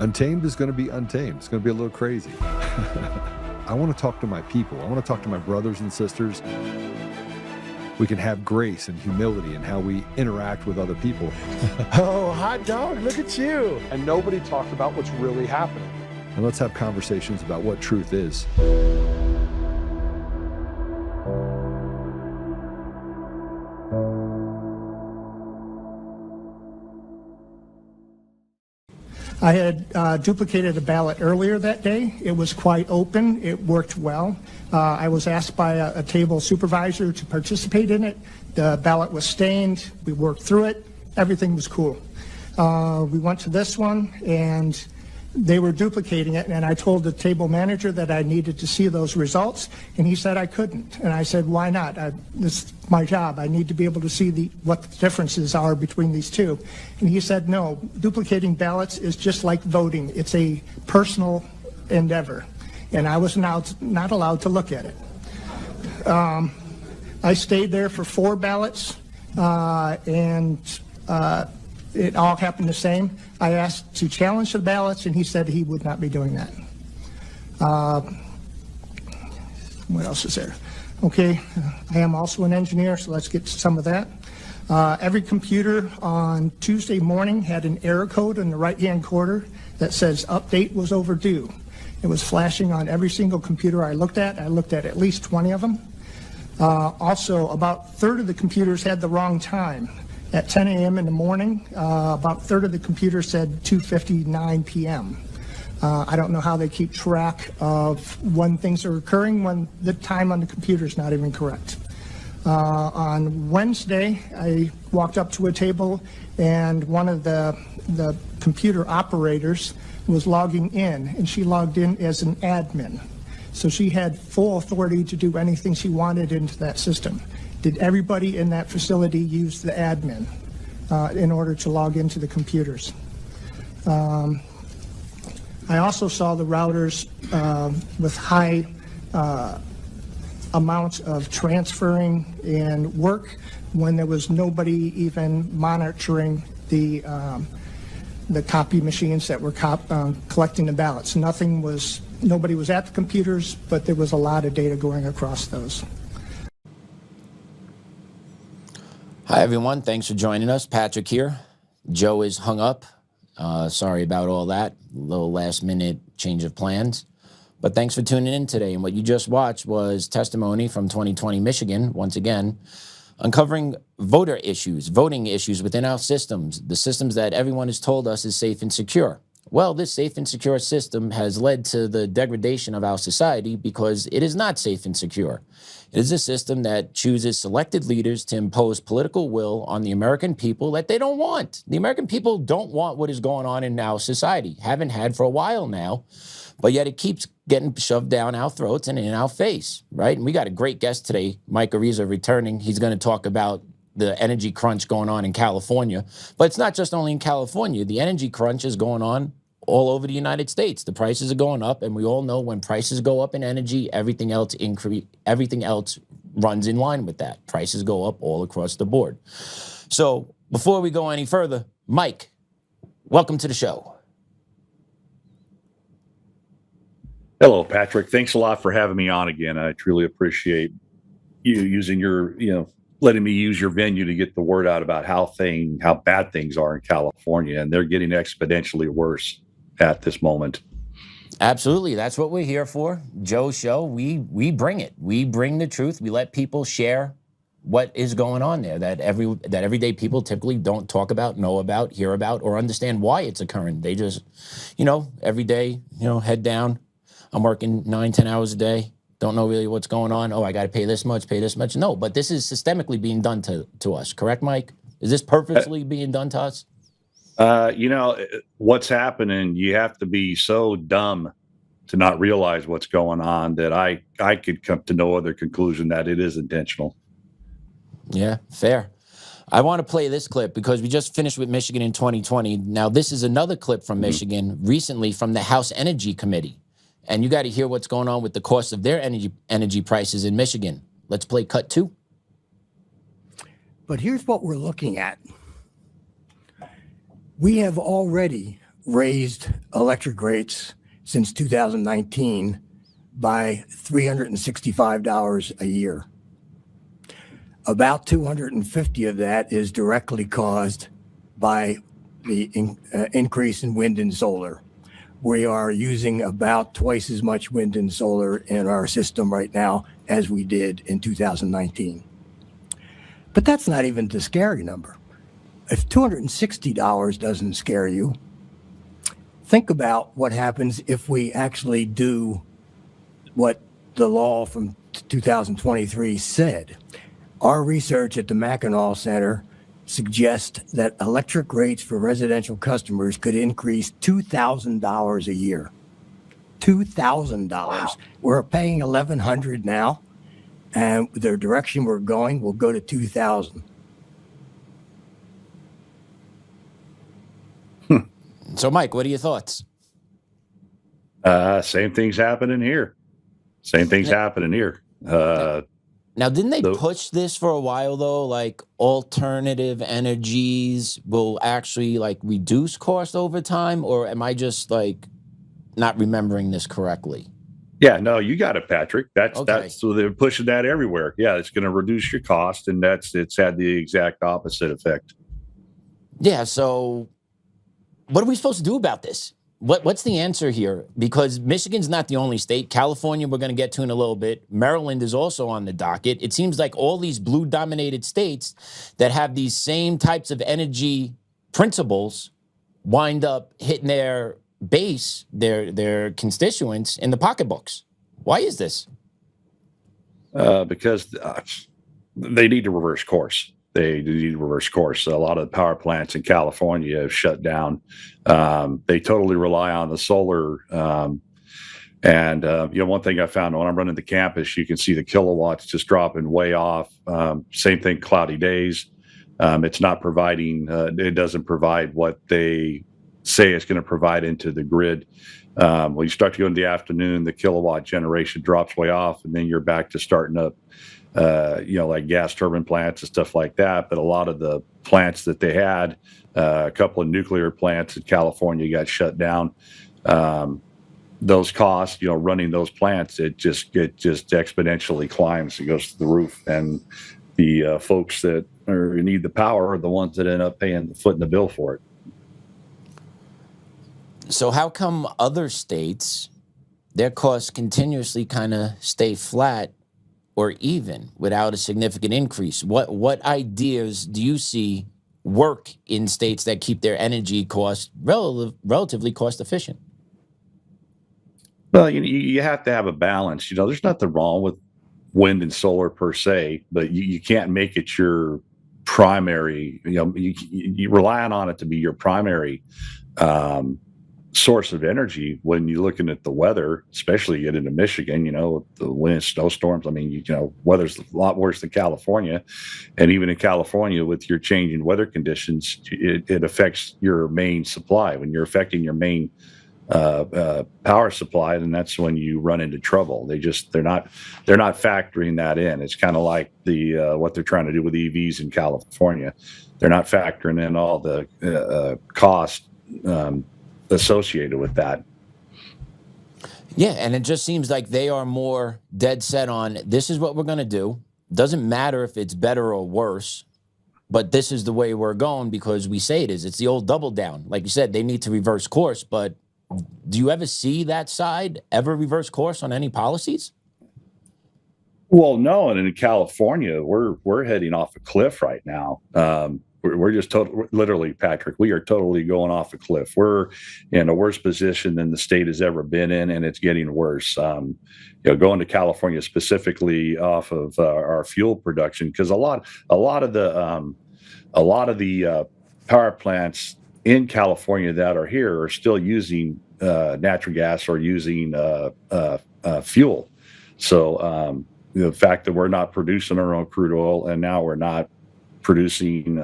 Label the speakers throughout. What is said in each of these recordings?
Speaker 1: Untamed is going to be untamed. It's going to be a little crazy. I want to talk to my people. I want to talk to my brothers and sisters. We can have grace and humility in how we interact with other people.
Speaker 2: Oh, hot dog, look at you.
Speaker 3: And nobody talked about what's really happening.
Speaker 1: And let's have conversations about what truth is.
Speaker 4: I had duplicated a ballot earlier that day. It was quite open. It worked well. I was asked by a table supervisor to participate in it. The ballot was stained. We worked through it. Everything was cool. We went to this one, and they were duplicating it, and I told the table manager that I needed to see those results, and he said I couldn't. And I said, why not? This is my job. I need to be able to see what the differences are between these two. And he said, no, duplicating ballots is just like voting. It's a personal endeavor, and I was not allowed to look at it. I stayed there for 4 ballots, and it all happened the same. I asked to challenge the ballots, and he said he would not be doing that. What else is there? Okay, I am also an engineer, so let's get to some of that. Every computer on Tuesday morning had an error code in the right-hand corner that says update was overdue. It was flashing on every single computer I looked at. I looked at least 20 of them. Also, about a third of the computers had the wrong time. At 10 a.m. in the morning, about a third of the computer said 2:59 p.m. I don't know how they keep track of when things are occurring when the time on the computer is not even correct. On Wednesday, I walked up to a table, and one of the computer operators was logging in, and she logged in as an admin. So she had full authority to do anything she wanted into that system. Did everybody in that facility use the admin in order to log into the computers? I also saw the routers with high amounts of transferring and work when there was nobody even monitoring the copy machines that were collecting the ballots. Nobody was at the computers, but there was a lot of data going across those.
Speaker 5: Hi, everyone. Thanks for joining us. Patrick here. Joe is hung up. Sorry about all that. Little last-minute change of plans. But thanks for tuning in today. And what you just watched was testimony from 2020 Michigan, once again, uncovering voting issues within our systems, the systems that everyone has told us is safe and secure. Well, this safe and secure system has led to the degradation of our society because it is not safe and secure. It is a system that chooses selected leaders to impose political will on the American people that they don't want. The American people don't want what is going on in our society, haven't had for a while now, but yet it keeps getting shoved down our throats and in our face, right? And we got a great guest today, Mike Ariza, returning. He's going to talk about the energy crunch going on in California. But it's not just only in California. The energy crunch is going on all over the United States. The prices are going up, and we all know when prices go up in energy, everything else runs in line with that. Prices go up all across the board. So before we go any further, Mike, welcome to the show.
Speaker 6: Hello, Patrick. Thanks a lot for having me on again. I truly appreciate you using letting me use your venue to get the word out about how bad things are in California, and they're getting exponentially worse at this moment.
Speaker 5: Absolutely. That's what we're here for. Joe's show, we bring it. We bring the truth. We let people share what is going on there that everyday people typically don't talk about, know about, hear about, or understand why it's occurring. They just, every day, head down. I'm working 9-10 hours a day. Don't know really what's going on. Oh, I got to pay this much. No, but this is systemically being done to us. Correct, Mike? Is this purposely being done to us?
Speaker 6: What's happening, you have to be so dumb to not realize what's going on that I could come to no other conclusion that it is intentional.
Speaker 5: Yeah, fair. I want to play this clip because we just finished with Michigan in 2020. Now, this is another clip from Michigan recently from the House Energy Committee. And you got to hear what's going on with the cost of their energy prices in Michigan. Let's play cut 2.
Speaker 7: But here's what we're looking at. We have already raised electric rates since 2019 by $365 a year. About 250 of that is directly caused by the increase in wind and solar. We are using about twice as much wind and solar in our system right now as we did in 2019. But that's not even the scary number. If $260 doesn't scare you, think about what happens if we actually do what the law from 2023 said. Our research at the Mackinac Center suggests that electric rates for residential customers could increase $2,000 a year. $2,000. Wow. We're paying $1,100 now, and the direction we're going will go to $2,000.
Speaker 5: So, Mike, what are your thoughts?
Speaker 6: Same things happening here.
Speaker 5: Now, didn't they push this for a while, though? Like, alternative energies will actually, like, reduce cost over time? Or am I just, like, not remembering this correctly?
Speaker 6: Yeah, no, you got it, Patrick. That's so they're pushing that everywhere. Yeah, it's going to reduce your cost, and it's had the exact opposite effect.
Speaker 5: Yeah, so what are we supposed to do about this? What's the answer here? Because Michigan's not the only state. California, we're going to get to in a little bit. Maryland is also on the docket. It seems like all these blue-dominated states that have these same types of energy principles wind up hitting their base, their constituents in the pocketbooks. Why is this?
Speaker 6: Because they need to reverse course. They need to reverse course. A lot of the power plants in California have shut down. They totally rely on the solar. One thing I found when I'm running the campus, you can see the kilowatts just dropping way off. Same thing, cloudy days. It's not providing, it doesn't provide what they say it's going to provide into the grid. When you start to go in the afternoon, the kilowatt generation drops way off, and then you're back to starting up like gas turbine plants and stuff like that. But a lot of the plants that they had, a couple of nuclear plants in California got shut down. Those costs, running those plants, it just exponentially climbs. It goes to the roof. And the folks that need the power are the ones that end up paying the foot in the bill for it.
Speaker 5: So how come other states, their costs continuously kind of stay flat or even without a significant increase? What ideas do you see work in states that keep their energy costs relatively cost efficient?
Speaker 6: Well, you have to have a balance. There's nothing wrong with wind and solar per se, but you can't make it your primary. You relying on it to be your primary source of energy when you're looking at the weather, especially getting into Michigan, the wind, snowstorms. I mean, weather's a lot worse than California. And even in California, with your changing weather conditions, it affects your main supply. When you're affecting your main power supply, then that's when you run into trouble. They're not factoring that in. It's kind of like what they're trying to do with EVs in California. They're not factoring in all the cost associated with that.
Speaker 5: Yeah, and it just seems like they are more dead set on this is what we're going to do. Doesn't matter if it's better or worse, but this is the way we're going because we say it is. It's the old double down. Like you said, they need to reverse course, but do you ever see that side ever reverse course on any policies?
Speaker 6: Well, no, and in California, we're heading off a cliff right now. We're just literally, Patrick, we are totally going off a cliff. We're in a worse position than the state has ever been in, and it's getting worse. Going to California specifically off of our fuel production, because a lot of the power plants in California that are here are still using natural gas or using fuel. So the fact that we're not producing our own crude oil, and now we're not producing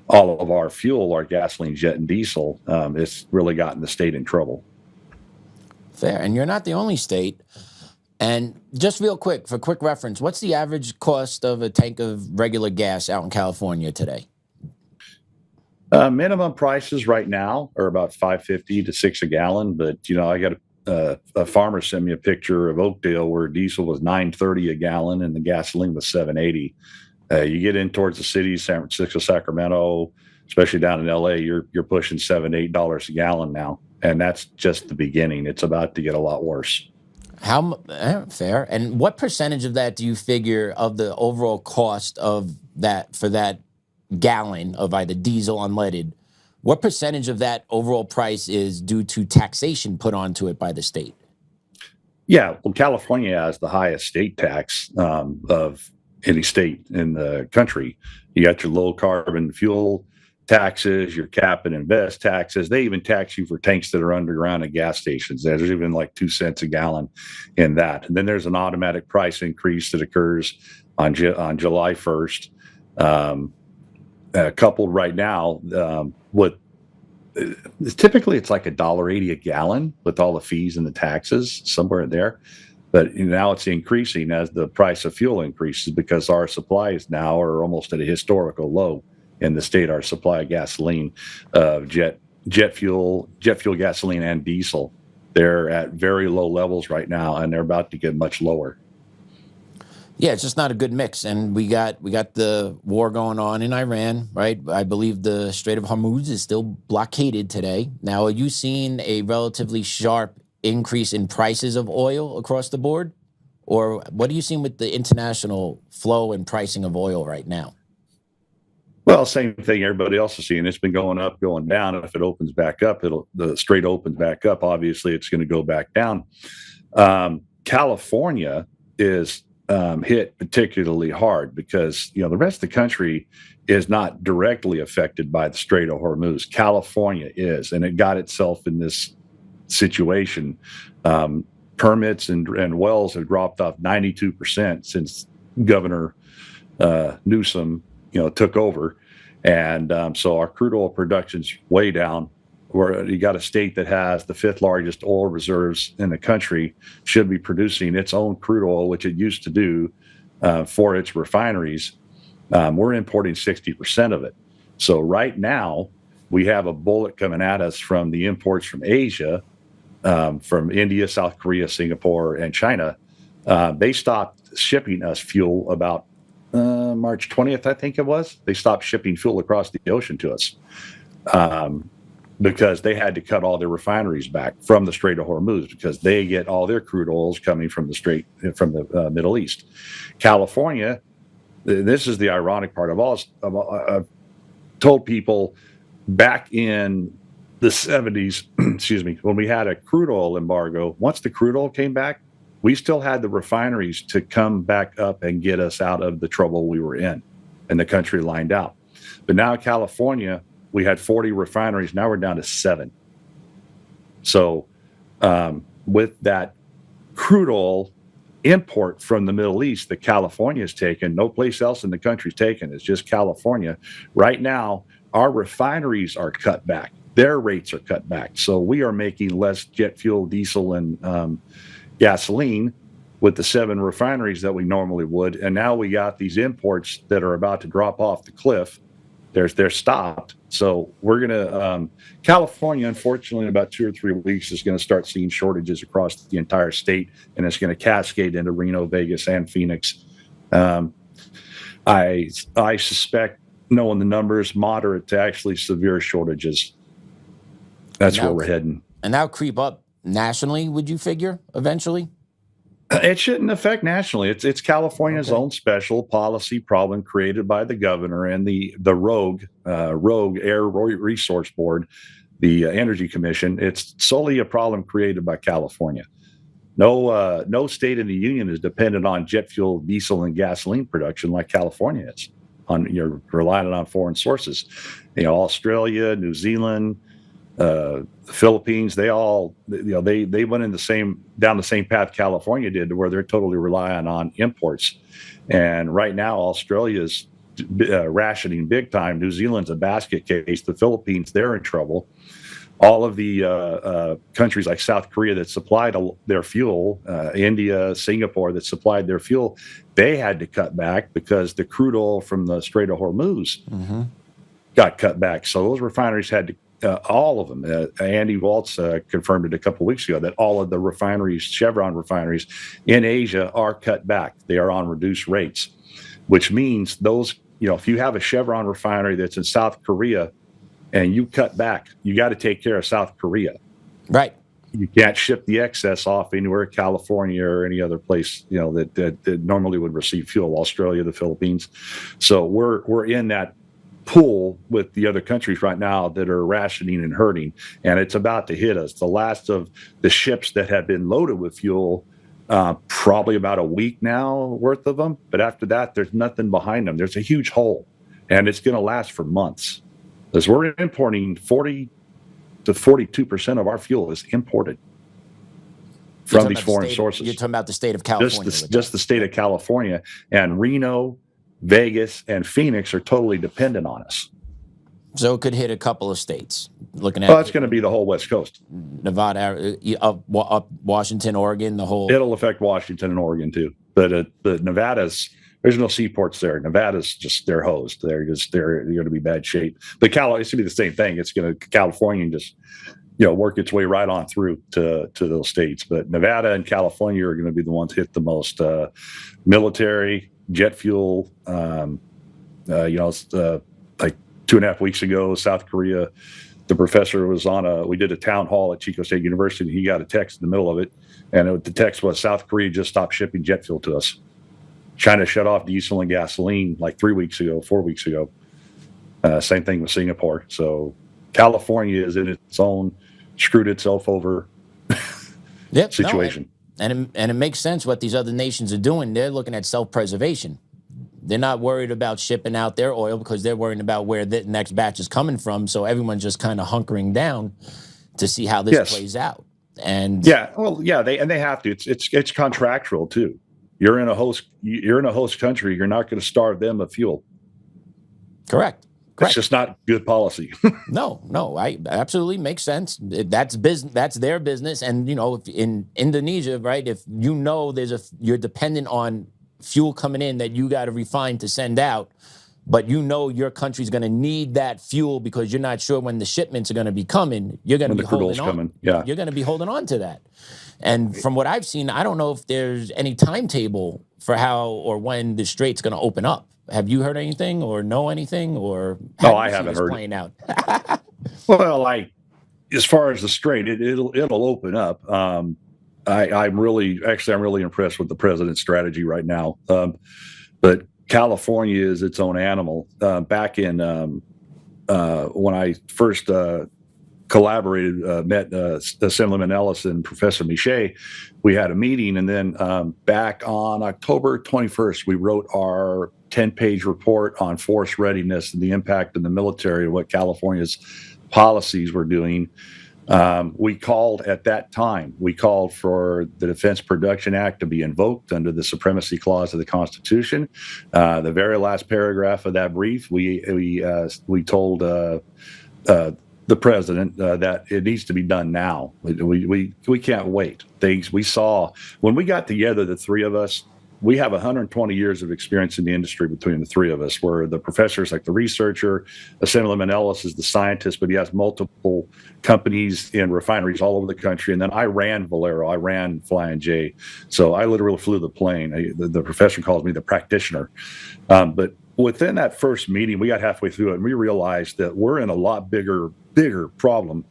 Speaker 6: all of our fuel, our gasoline, jet, and diesel, it's really gotten the state in trouble.
Speaker 5: Fair. And you're not the only state. And just real quick, for quick reference, what's the average cost of a tank of regular gas out in California today?
Speaker 6: Minimum prices right now are about $5.50 to $6 a gallon, but I got a farmer sent me a picture of Oakdale where diesel was $9.30 a gallon and the gasoline was $7.80. You get in towards the cities, San Francisco, Sacramento, especially down in LA, you're pushing $7-8 a gallon now, and that's just the beginning. It's about to get a lot worse.
Speaker 5: Fair. And what percentage of that do you figure of the overall cost of that for that gallon of either diesel unleaded? What percentage of that overall price is due to taxation put onto it by the state?
Speaker 6: Yeah, well, California has the highest state tax of any state in the country. You got your low carbon fuel taxes, your cap and invest taxes. They even tax you for tanks that are underground at gas stations. There's even like 2 cents a gallon in that. And then there's an automatic price increase that occurs on July 1st. Coupled right now with typically it's like $1.80 a gallon with all the fees and the taxes somewhere there. But now it's increasing as the price of fuel increases because our supplies now are almost at a historical low in the state. Our supply of gasoline, jet fuel, gasoline, and diesel, they're at very low levels right now, and they're about to get much lower.
Speaker 5: Yeah, it's just not a good mix. And we got the war going on in Iran, right? I believe the Strait of Hormuz is still blockaded today. Now, are you seeing a relatively sharp increase in prices of oil across the board? Or what are you seeing with the international flow and pricing of oil right now?
Speaker 6: Well, same thing everybody else is seeing. It's been going up, going down. If it opens back up, the strait opens back up. Obviously, it's going to go back down. California is hit particularly hard because the rest of the country is not directly affected by the Strait of Hormuz. California is, and it got itself in this situation. Permits and wells have dropped off 92% since Governor Newsom took over, and so our crude oil production's way down. Where you got a state that has the 5th largest oil reserves in the country should be producing its own crude oil, which it used to do for its refineries. We're importing 60% of it. So right now we have a bullet coming at us from the imports from Asia, from India, South Korea, Singapore, and China. They stopped shipping us fuel about March 20th, I think it was. They stopped shipping fuel across the ocean to us. Because they had to cut all their refineries back from the Strait of Hormuz because they get all their crude oils coming from the Middle East. California, this is the ironic part of all. I've told people back in the 70s, excuse me, when we had a crude oil embargo, once the crude oil came back, we still had the refineries to come back up and get us out of the trouble we were in and the country lined out. But now California, we had 40 refineries. Now we're down to 7. So with that crude oil import from the Middle East that California has taken, no place else in the country's taken. It's just California. Right now, our refineries are cut back. Their rates are cut back. So we are making less jet fuel, diesel, and gasoline with the 7 refineries that we normally would. And now we got these imports that are about to drop off the cliff. They're stopped. So we're going to, California, unfortunately, in about 2 or 3 weeks is going to start seeing shortages across the entire state, and it's going to cascade into Reno, Vegas, and Phoenix. I suspect, knowing the numbers, moderate to actually severe shortages. That's where we're heading.
Speaker 5: And that'll creep up nationally, would you figure, eventually?
Speaker 6: It shouldn't affect nationally. It's California's own special policy problem created by the governor and the rogue Air Resource Board, the Energy Commission. It's solely a problem created by California. No state in the union is dependent on jet fuel, diesel, and gasoline production like California is. You're relying on foreign sources. Australia, New Zealand, the Philippines, they all, they went in down the same path California did, to where they're totally relying on imports. And right now, Australia's rationing big time. New Zealand's a basket case. The Philippines, they're in trouble. All of the countries like South Korea that supplied their fuel, India, Singapore that supplied their fuel, they had to cut back because the crude oil from the Strait of Hormuz got cut back. So those refineries had to, all of them. Andy Waltz confirmed it a couple of weeks ago that all of the refineries, Chevron refineries in Asia, are cut back. They are on reduced rates, which means those, if you have a Chevron refinery that's in South Korea and you cut back, you got to take care of South Korea.
Speaker 5: Right.
Speaker 6: You can't ship the excess off anywhere, California or any other place, that normally would receive fuel, Australia, the Philippines. So we're in that pool with the other countries right now that are rationing and hurting, and it's about to hit us. The last of the ships that have been loaded with fuel, probably about a week now worth of them, but after that there's nothing behind them. There's a huge hole, and it's going to last for months, because we're importing 40 to 42% of our fuel is imported from these foreign sources.
Speaker 5: You're talking about the state of California.
Speaker 6: Just the state of California, and Reno, Vegas, and Phoenix are totally dependent on us.
Speaker 5: So it could hit a couple of states. Looking at,
Speaker 6: it's going to be the whole West Coast,
Speaker 5: Nevada, up Washington, Oregon, the whole.
Speaker 6: It'll affect Washington and Oregon too, but Nevada's, there's no seaports there. Nevada's just, they're hosed. They're going to be bad shape. But it's going to be the same thing. It's going to California just work its way right on through to those states. But Nevada and California are going to be the ones hit the most. Military, jet fuel. Like 2.5 weeks ago, South Korea, the professor was we did a town hall at Chico State University. He got a text in the middle of it, and the text was, South Korea just stopped shipping jet fuel to us. China shut off diesel and gasoline like 4 weeks ago. Same thing with Singapore. So California is in its own screwed itself over situation.
Speaker 5: And it makes sense what these other nations are doing. They're looking at self-preservation. They're not worried about shipping out their oil because they're worrying about where the next batch is coming from. So everyone's just kind of hunkering down to see how this plays out. And
Speaker 6: they have to. It's contractual too. You're in a host country. You're not going to starve them of fuel. Correct. It's just not good policy.
Speaker 5: No, I absolutely makes sense. That's business. That's their business. And if in Indonesia, right? If you're dependent on fuel coming in that you got to refine to send out, but your country's going to need that fuel because you're not sure when the shipments are going to be coming. You're going to be holding on.
Speaker 6: Yeah.
Speaker 5: You're going to be holding on to that. And from what I've seen, I don't know if there's any timetable for how or when the strait's going to open up. Have you heard anything or know anything, or
Speaker 6: I haven't heard
Speaker 5: playing out?
Speaker 6: Well, as far as the strait, it'll open up. I'm really impressed with the president's strategy right now. But California is its own animal. Back in when I first collaborated, met Assemblyman Ellis and Professor Miche, we had a meeting, and then back on October 21st, we wrote our 10-page report on force readiness and the impact of the military and what California's policies were doing. We called for the Defense Production Act to be invoked under the Supremacy Clause of the Constitution. The very last paragraph of that brief, we told the president that it needs to be done now. We can't wait. Things we saw when we got together, the three of us. We have 120 years of experience in the industry between the three of us, where the professor's like the researcher, Assemblyman Ellis is the scientist, but he has multiple companies in refineries all over the country. And then I ran Valero, I ran Flying J. So I literally flew the plane. The professor calls me the practitioner. But within that first meeting, we got halfway through it, and we realized that we're in a lot bigger problem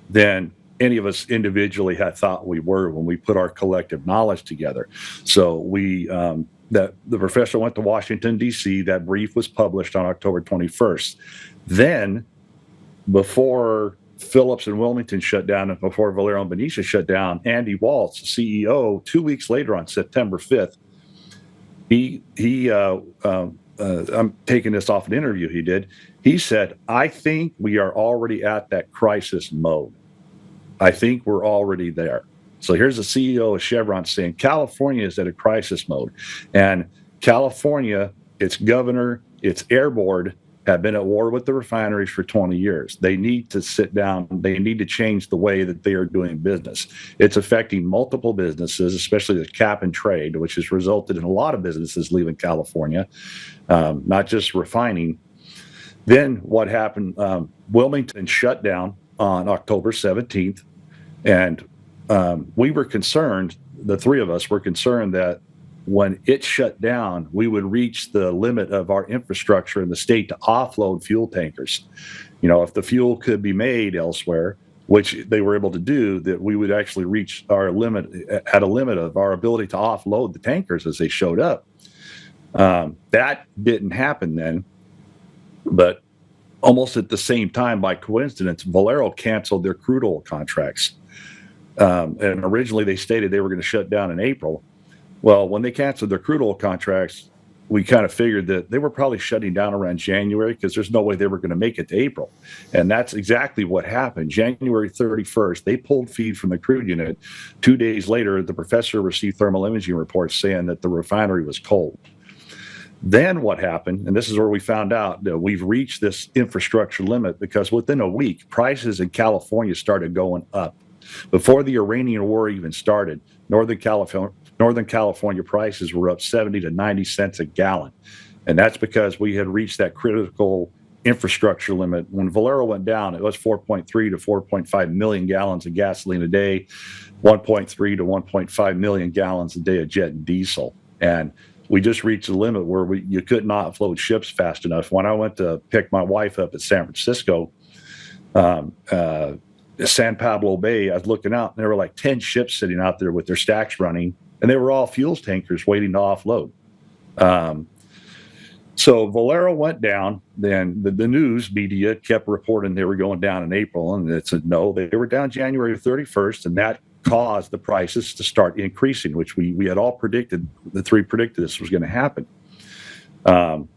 Speaker 6: than any of us individually had thought we were when we put our collective knowledge together. So the professor went to Washington, D.C. That brief was published on October 21st. Then, before Phillips and Wilmington shut down and before Valero and Benicia shut down, Andy Waltz, CEO, 2 weeks later on September 5th, I'm taking this off an interview he did. He said, I think we are already at that crisis mode. I think we're already there. So here's the CEO of Chevron saying California is at a crisis mode. And California, its governor, its air board have been at war with the refineries for 20 years. They need to sit down. They need to change the way that they are doing business. It's affecting multiple businesses, especially the cap and trade, which has resulted in a lot of businesses leaving California, not just refining. Then what happened? Wilmington shut down on October 17th, and we were concerned. The three of us were concerned that when it shut down, we would reach the limit of our infrastructure in the state to offload fuel tankers. If the fuel could be made elsewhere, which they were able to do, that we would actually reach our limit at a limit of our ability to offload the tankers as they showed up. That didn't happen then, but almost at the same time, by coincidence, Valero canceled their crude oil contracts. And originally they stated they were going to shut down in April. Well, when they canceled their crude oil contracts, we kind of figured that they were probably shutting down around January because there's no way they were going to make it to April. And that's exactly what happened. January 31st, they pulled feed from the crude unit. 2 days later, the professor received thermal imaging reports saying that the refinery was cold. Then what happened, and this is where we found out that we've reached this infrastructure limit, because within a week, prices in California started going up. Before the Iranian war even started, Northern California prices were up 70 to 90 cents a gallon. And that's because we had reached that critical infrastructure limit. When Valero went down, it was 4.3 to 4.5 million gallons of gasoline a day, 1.3 to 1.5 million gallons a day of jet and diesel. And we just reached a limit where you could not float ships fast enough. When I went to pick my wife up at San Francisco, San Pablo Bay, I was looking out, and there were like 10 ships sitting out there with their stacks running, and they were all fuels tankers waiting to offload. So Valero went down. Then the news media kept reporting they were going down in April, and it said no, they were down January 31st, and that caused the prices to start increasing, which we had all predicted. The three predicted this was going to happen. And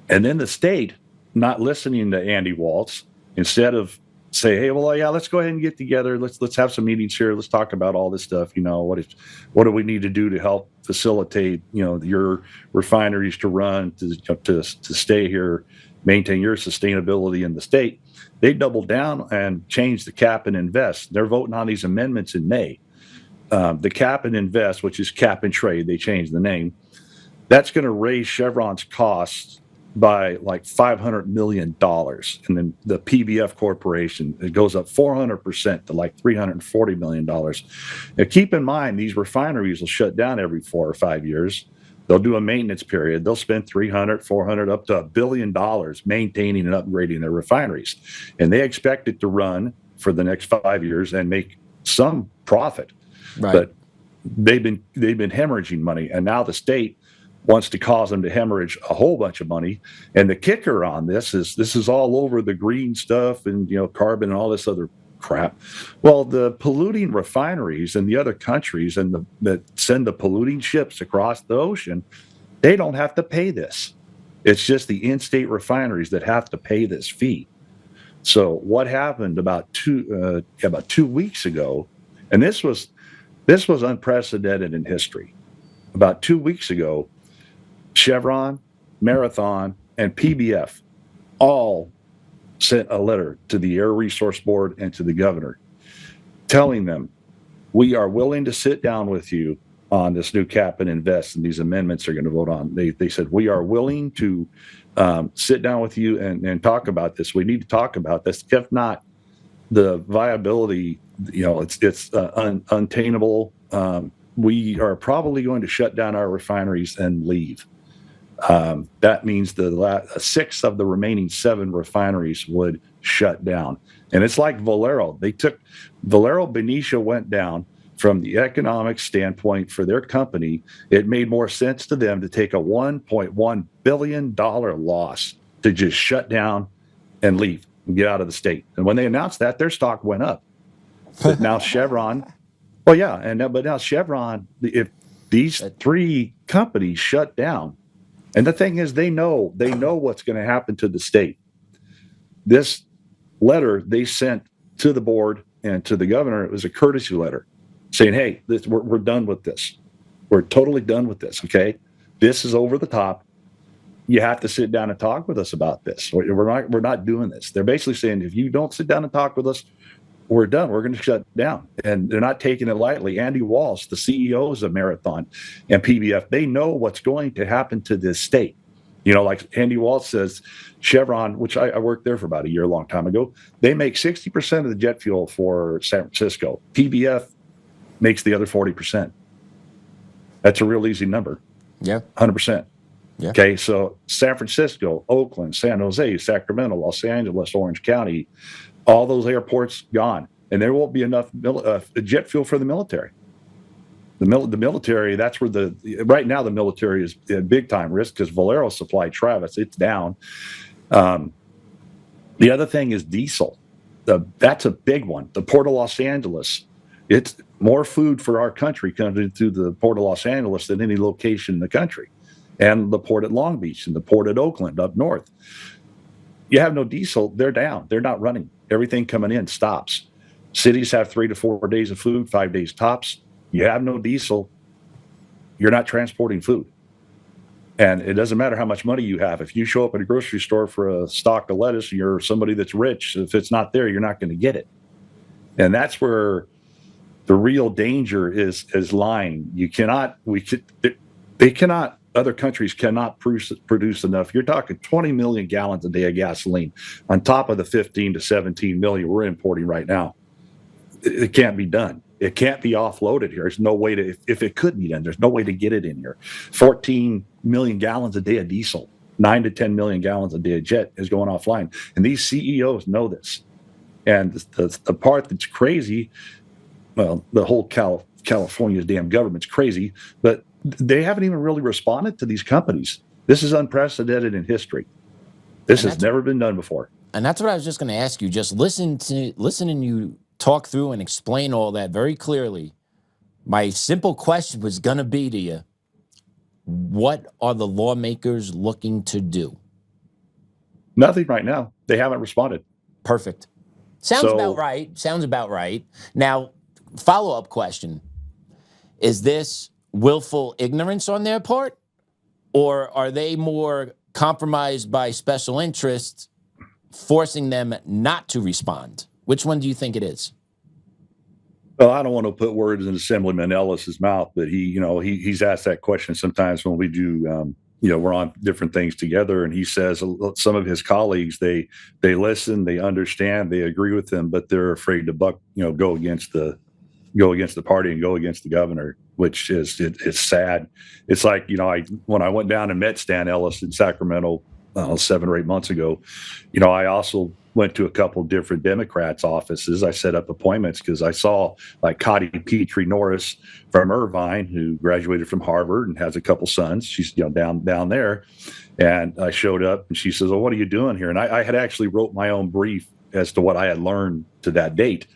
Speaker 6: then the state, not listening to Andy Waltz, instead of say, hey, well, yeah, let's go ahead and get together. Let's have some meetings here. Let's talk about all this stuff. What do we need to do to help facilitate, your refineries to run, to stay here, maintain your sustainability in the state. They doubled down and changed the cap and invest. They're voting on these amendments in May. The cap and invest, which is cap and trade, they changed the name. That's going to raise Chevron's costs by like $500 million. And then the PBF Corporation, it goes up 400% to like $340 million. Now, keep in mind, these refineries will shut down every 4 or 5 years. They'll do a maintenance period. They'll spend $300, $400, up to $1 billion maintaining and upgrading their refineries. And they expect it to run for the next 5 years and make some profit.
Speaker 5: Right.
Speaker 6: But they've been hemorrhaging money. And now the state wants to cause them to hemorrhage a whole bunch of money. And the kicker on this is all over the green stuff and, carbon and all this other crap. Well, the polluting refineries in the other countries and that send the polluting ships across the ocean, they don't have to pay this. It's just the in-state refineries that have to pay this fee. So what happened about 2 weeks ago, and this was unprecedented in history. About 2 weeks ago, Chevron, Marathon, and PBF all sent a letter to the Air Resource Board and to the governor telling them, we are willing to sit down with you on this new cap and invest, and these amendments they're going to vote on. They said, we are willing to sit down with you and talk about this. We need to talk about this. If not, the viability, it's untainable. We are probably going to shut down our refineries and leave. That means the 6 of the remaining 7 refineries would shut down. And it's like Valero. Valero Benicia went down from the economic standpoint for their company. It made more sense to them to take a $1.1 billion loss to just shut down and leave and get out of the state. And when they announced that, their stock went up. But now Chevron, but now Chevron, if these 3 companies shut down, and the thing is, they know what's going to happen to the state. This letter they sent to the board and to the governor, it was a courtesy letter saying, hey, we're done with this. We're totally done with this, okay? This is over the top. You have to sit down and talk with us about this. We're not doing this. They're basically saying, if you don't sit down and talk with us, we're done. We're going to shut down. And they're not taking it lightly. Andy Walsh, the CEOs of Marathon and PBF, they know what's going to happen to this state. Like Andy Waltz says, Chevron, which I worked there for about a year, a long time ago, they make 60% of the jet fuel for San Francisco. PBF makes the other 40%. That's a real easy number.
Speaker 5: Yeah.
Speaker 6: 100%.
Speaker 5: Yeah.
Speaker 6: Okay, so San Francisco, Oakland, San Jose, Sacramento, Los Angeles, Orange County, all those airports gone. And there won't be enough jet fuel for the military. The military, that's where right now the military is at big time risk because Valero supplied Travis. It's down. The other thing is diesel. That's a big one. The Port of Los Angeles, it's more food for our country coming through the Port of Los Angeles than any location in the country. And the port at Long Beach and the port at Oakland up north. You have no diesel, they're down. They're not running. Everything coming in stops. Cities have 3 to 4 days of food, 5 days tops. You have no diesel, you're not transporting food. And it doesn't matter how much money you have. If you show up at a grocery store for a stalk of lettuce, you're somebody that's rich. If it's not there, you're not going to get it. And that's where the real danger is lying. Other countries cannot produce enough. You're talking 20 million gallons a day of gasoline on top of the 15 to 17 million we're importing right now. It can't be done. It can't be offloaded here. There's no way to, if it could be done, there's no way to get it in here. 14 million gallons a day of diesel, 9 to 10 million gallons a day of jet is going offline. And these CEOs know this. And the part that's crazy, well, the whole California's damn government's crazy, but they haven't even really responded to these companies. This is unprecedented in history. This has never been done before.
Speaker 5: And that's what I was just going to ask you. Just listening you talk through and explain all that very clearly. My simple question was going to be to you, what are the lawmakers looking to do?
Speaker 6: Nothing right now. They haven't responded.
Speaker 5: Perfect. Sounds about right. Now, follow-up question. Is this willful ignorance on their part? Or are they more compromised by special interests, forcing them not to respond? Which one do you think it is?
Speaker 6: Well, I don't want to put words in Assemblyman Ellis's mouth, but he's asked that question sometimes when we do, we're on different things together, and he says some of his colleagues, they listen, they understand, they agree with him, but they're afraid to go against the party and go against the governor, which is it's sad. It's like, when I went down and met Stan Ellis in Sacramento 7 or 8 months ago, I also went to a couple of different Democrats' offices. I set up appointments because I saw like Connie Petrie Norris from Irvine, who graduated from Harvard and has a couple sons. She's down there. And I showed up and she says, well, what are you doing here? And I had actually wrote my own brief as to what I had learned to that date.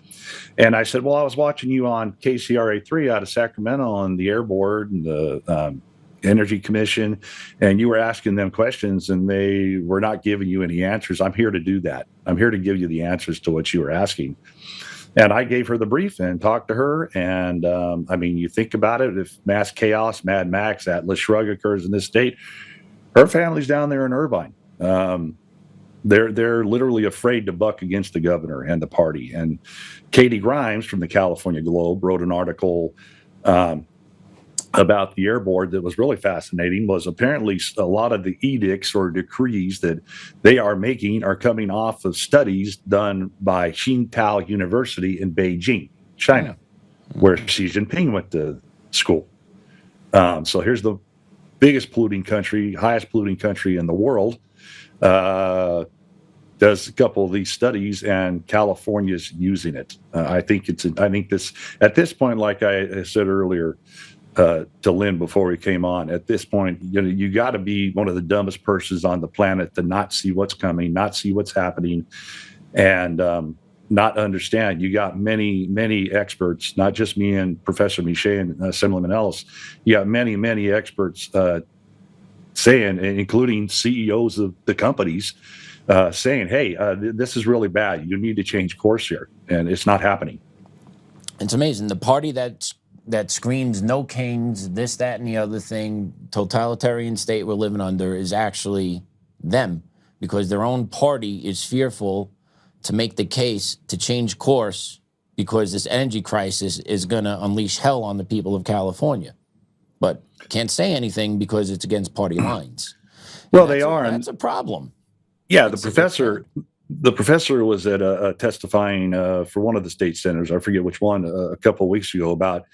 Speaker 6: And I said, well, I was watching you on KCRA3 out of Sacramento on the Air Board and the Energy Commission, and you were asking them questions and they were not giving you any answers. I'm here to do that. I'm here to give you the answers to what you were asking. And I gave her the brief and talked to her. And you think about it, if mass chaos, Mad Max, Atlas Shrugged occurs in this state, her family's down there in Irvine. They're literally afraid to buck against the governor and the party. And Katie Grimes from the California Globe wrote an article about the Air Board that was really fascinating. Was apparently a lot of the edicts or decrees that they are making are coming off of studies done by Tsinghua University in Beijing, China, where Xi Jinping went to school. So here's the biggest polluting country, highest polluting country in the world, does a couple of these studies, and California's using it. I think this at this point, like I said earlier to Lynn before we came on, at this point, you got to be one of the dumbest persons on the planet to not see what's coming, not see what's happening, and not understand. You got many experts, not just me and Professor Miche and Assemblyman Ellis. You got many experts saying, including CEOs of the companies, saying, hey, this is really bad. You need to change course here. And it's not happening.
Speaker 5: It's amazing. The party that screams no kings, this, that, and the other thing, totalitarian state we're living under, is actually them, because their own party is fearful to make the case to change course because this energy crisis is going to unleash hell on the people of California. But can't say anything because it's against party lines.
Speaker 6: Well, they are.
Speaker 5: That's a problem.
Speaker 6: Yeah, the professor was at a testifying for one of the state senators, I forget which one, a couple of weeks ago about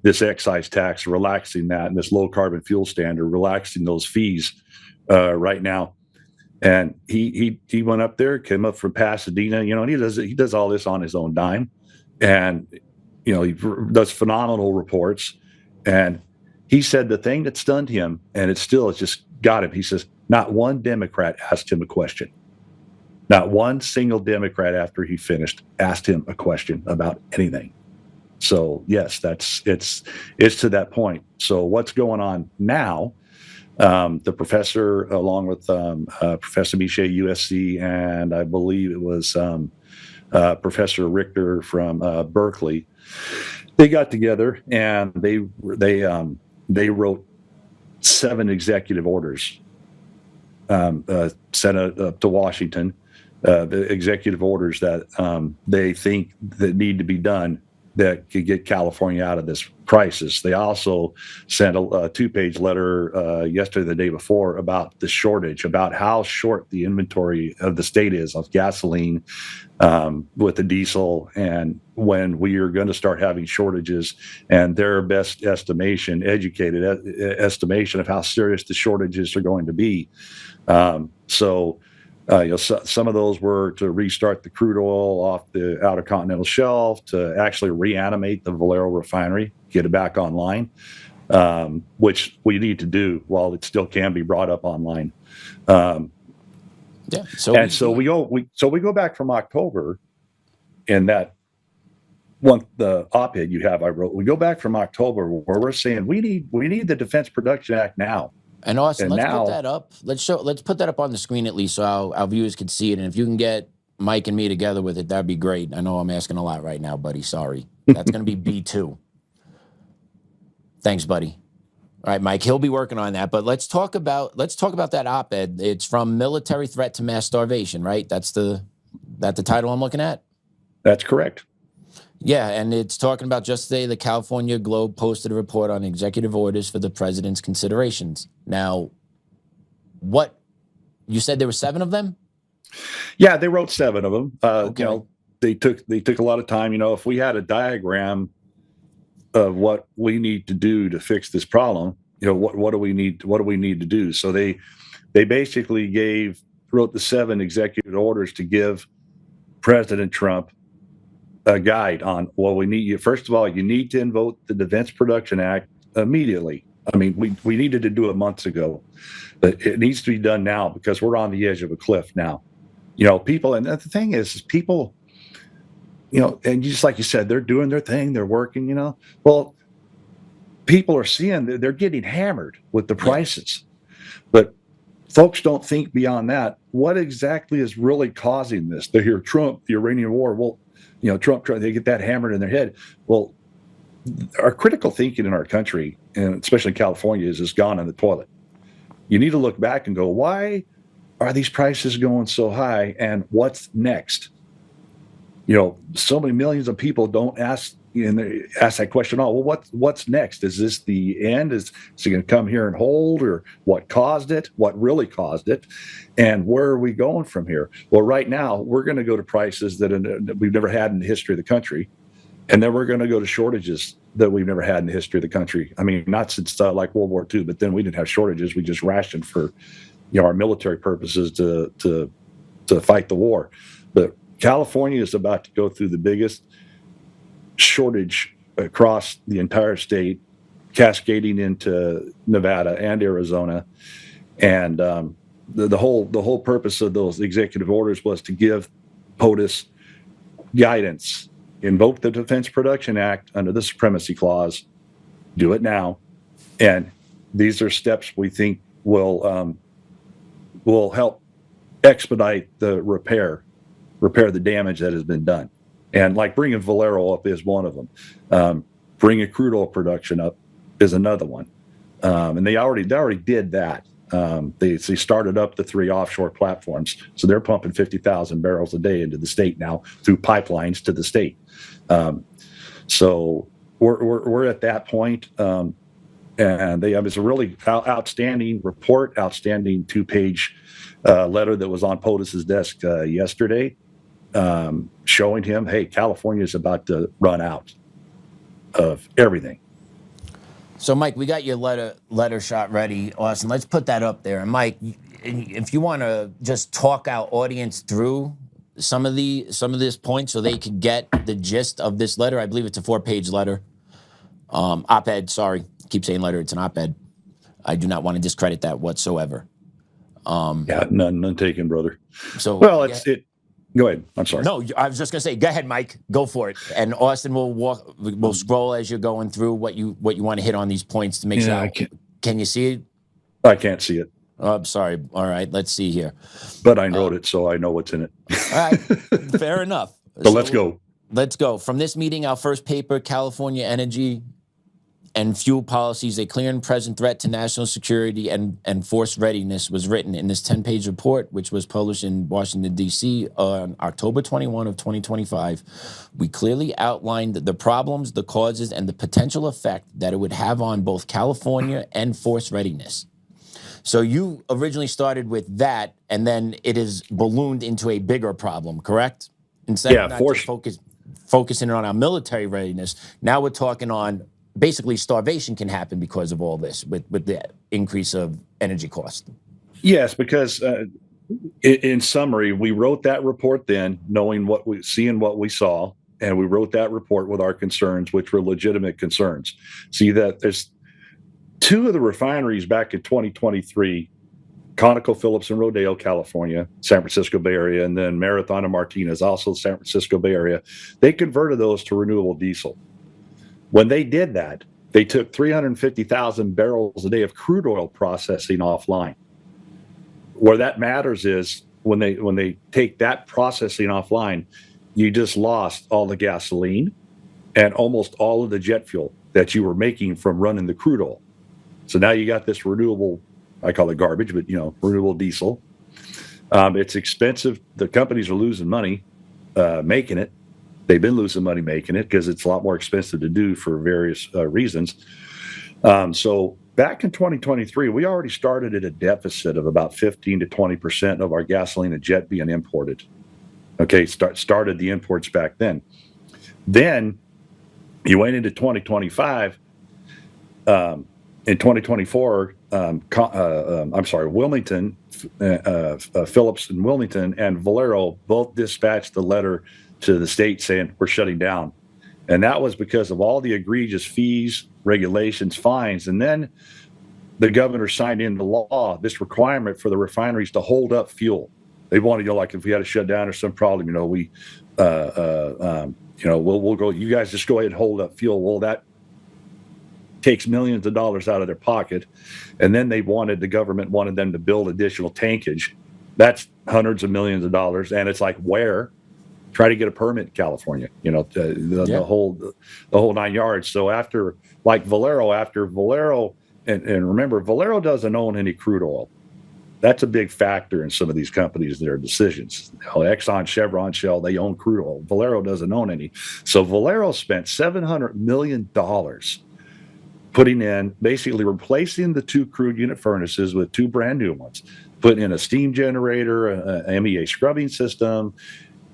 Speaker 6: this excise tax, relaxing that, and this low carbon fuel standard, relaxing those fees right now. And he went up there, came up from Pasadena, and he does all this on his own dime, and he does phenomenal reports. And he said the thing that stunned him, and it's just got him. He says, not one Democrat asked him a question. Not one single Democrat after he finished asked him a question about anything. So yes, it's to that point. So what's going on now? The professor, along with Professor Miche, USC, and I believe it was Professor Richter from Berkeley, they got together and they wrote 7 executive orders, sent up to Washington, the executive orders that they think that need to be done that could get California out of this crisis. They also sent a 2-page letter yesterday, the day before, about the shortage, about how short the inventory of the state is of gasoline with the diesel, and when we are going to start having shortages, and their best estimation, educated estimation of how serious the shortages are going to be. Some of those were to restart the crude oil off the outer continental shelf, to actually reanimate the Valero refinery, get it back online, which we need to do while it still can be brought up online. So we go back from October, and that one, the op-ed you have I wrote, we go back from October where we're saying we need the Defense Production Act now.
Speaker 5: And Austin, let's put that up. Let's put that up on the screen at least, so our viewers can see it. And if you can get Mike and me together with it, that'd be great. I know I'm asking a lot right now, buddy. Sorry. That's going to be B2. Thanks, buddy. All right, Mike. He'll be working on that. But let's talk about that op-ed. It's from military threat to mass starvation, right? That's the title I'm looking at.
Speaker 6: That's correct.
Speaker 5: Yeah, and it's talking about just today, the California Globe posted a report on executive orders for the president's considerations. Now, what you said there were 7 of them?
Speaker 6: Yeah, they wrote 7 of them.
Speaker 5: Okay.
Speaker 6: They took a lot of time. If we had a diagram of what we need to do to fix this problem, what do we need to do? So they basically wrote the 7 executive orders to give President Trump a guide on, we need first of all, you need to invoke the Defense Production Act immediately. I mean, we needed to do it months ago, but it needs to be done now because we're on the edge of a cliff now. People, and the thing is people, and just like you said, they're doing their thing, they're working, well, people are seeing they're getting hammered with the prices, but folks don't think beyond that. What exactly is really causing this? They hear Trump, the Iranian war. Well, Trump, they get that hammered in their head. Well, our critical thinking in our country, and especially in California, is gone in the toilet. You need to look back and go, why are these prices going so high, and what's next? So many millions of people don't ask that question. Oh, well, what's next? Is this the end? Is it going to come here and hold, or what caused it? What really caused it? And where are we going from here? Well, right now we're going to go to prices that we've never had in the history of the country, and then we're going to go to shortages that we've never had in the history of the country. I mean, not since like World War II, but then we didn't have shortages. We just rationed for our military purposes to fight the war. But California is about to go through the biggest shortage across the entire state, cascading into Nevada and Arizona. And the whole purpose of those executive orders was to give POTUS guidance. Invoke the Defense Production Act under the Supremacy Clause. Do it now. And these are steps we think will help expedite the repair the damage that has been done. And like bringing Valero up is one of them. Bringing crude oil production up is another one. And they already did that. They started up the 3 offshore platforms. So they're pumping 50,000 barrels a day into the state now through pipelines to the state. So we're at that point. And it's a really outstanding report, outstanding 2-page letter that was on POTUS's desk yesterday, showing him, hey, California is about to run out of everything.
Speaker 5: So, Mike, we got your letter shot ready. Austin, let's put that up there. And Mike, if you want to just talk our audience through some of this point so they could get the gist of this letter. I believe it's a 4-page letter. Op-ed, sorry. Keep saying letter, it's an op-ed. I do not want to discredit that whatsoever.
Speaker 6: Yeah, none taken, brother.
Speaker 5: So,
Speaker 6: well, go ahead. I'm sorry.
Speaker 5: No, I was just gonna say, go ahead, Mike. Go for it. And Austin will scroll as you're going through what you want to hit on these points to make sure. Can you see it?
Speaker 6: I can't see it.
Speaker 5: Oh, I'm sorry. All right, let's see here.
Speaker 6: But I wrote it, so I know what's in it.
Speaker 5: All right, fair enough.
Speaker 6: So let's go.
Speaker 5: Let's go. From this meeting, our first paper, California Energy and Fuel Policies, a clear and present threat to national security and force readiness, was written in this 10-page report, which was published in Washington, D.C. on October 21 of 2025. We clearly outlined the problems, the causes, and the potential effect that it would have on both California and force readiness. So you originally started with that, and then it is ballooned into a bigger problem, correct? Instead of not just focusing on our military readiness, now we're talking on basically starvation can happen because of all this with the increase of energy cost.
Speaker 6: Yes, because in summary, we wrote that report then, knowing seeing what we saw, and we wrote that report with our concerns, which were legitimate concerns. See that there's 2 of the refineries back in 2023, ConocoPhillips in Rodeo, California, San Francisco Bay Area, and then Marathon and Martinez, also San Francisco Bay Area. They converted those to renewable diesel. When they did that, they took 350,000 barrels a day of crude oil processing offline. Where that matters is when they take that processing offline, you just lost all the gasoline and almost all of the jet fuel that you were making from running the crude oil. So now you got this renewable, I call it garbage, but renewable diesel. It's expensive. The companies are losing money making it. They've been losing money making it because it's a lot more expensive to do for various reasons. So back in 2023, we already started at a deficit of about 15 to 20% of our gasoline and jet being imported. Okay, started the imports back then. Then you went into 2025. In 2024, Wilmington, Phillips and Wilmington and Valero both dispatched the letter to the state saying we're shutting down. And that was because of all the egregious fees, regulations, fines. And then the governor signed into law this requirement for the refineries to hold up fuel. They wanted, like if we had a shutdown or some problem, we'll go, you guys just go ahead and hold up fuel. Well, that takes millions of dollars out of their pocket. And then the government wanted them to build additional tankage. That's hundreds of millions of dollars. And it's like, where? Try to get a permit in California, the whole 9 yards. So after Valero, and remember, Valero doesn't own any crude oil. That's a big factor in some of these companies, their decisions. Exxon, Chevron, Shell, they own crude oil. Valero doesn't own any. So Valero spent $700 million putting in, basically replacing the 2 crude unit furnaces with 2 brand new ones, putting in a steam generator, a MEA scrubbing system,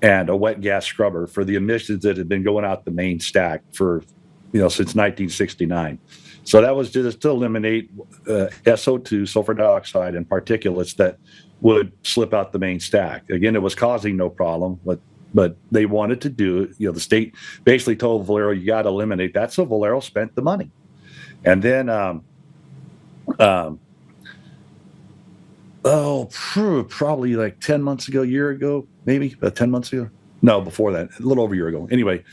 Speaker 6: and a wet gas scrubber for the emissions that had been going out the main stack for, since 1969. So that was just to eliminate SO2, sulfur dioxide, and particulates that would slip out the main stack. Again, it was causing no problem, but they wanted to do it. The state basically told Valero, you got to eliminate that. So Valero spent the money. And then, probably like 10 months ago, year ago, maybe about 10 months ago. No, before that, a little over a year ago. Anyway,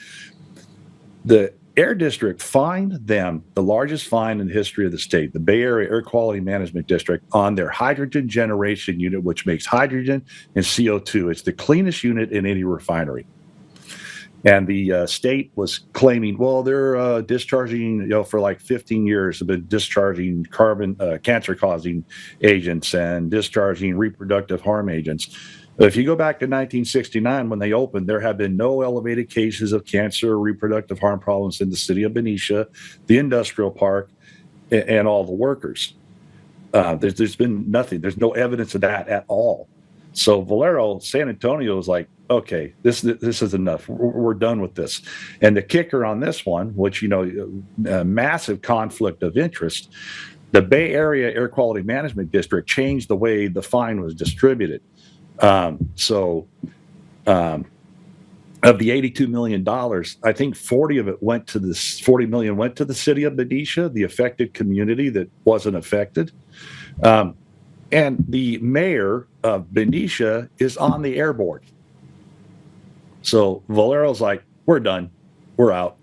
Speaker 6: the Air District fined them the largest fine in the history of the state, the Bay Area Air Quality Management District, on their hydrogen generation unit, which makes hydrogen and CO2. It's the cleanest unit in any refinery. And the state was claiming, well, they're discharging, for like 15 years, have been discharging carbon, cancer-causing agents and discharging reproductive harm agents. But if you go back to 1969, when they opened, there have been no elevated cases of cancer or reproductive harm problems in the city of Benicia, the industrial park, and all the workers. There's been nothing. There's no evidence of that at all. So Valero, San Antonio is like, okay, this is enough. We're done with this. And the kicker on this one, which, a massive conflict of interest, the Bay Area Air Quality Management District changed the way the fine was distributed. Of the $82 million, I think 40 of it went to this. 40 million went to the city of Benicia, the affected community that wasn't affected. And the mayor of Benicia is on the air board. So Valero's like, we're done. We're out.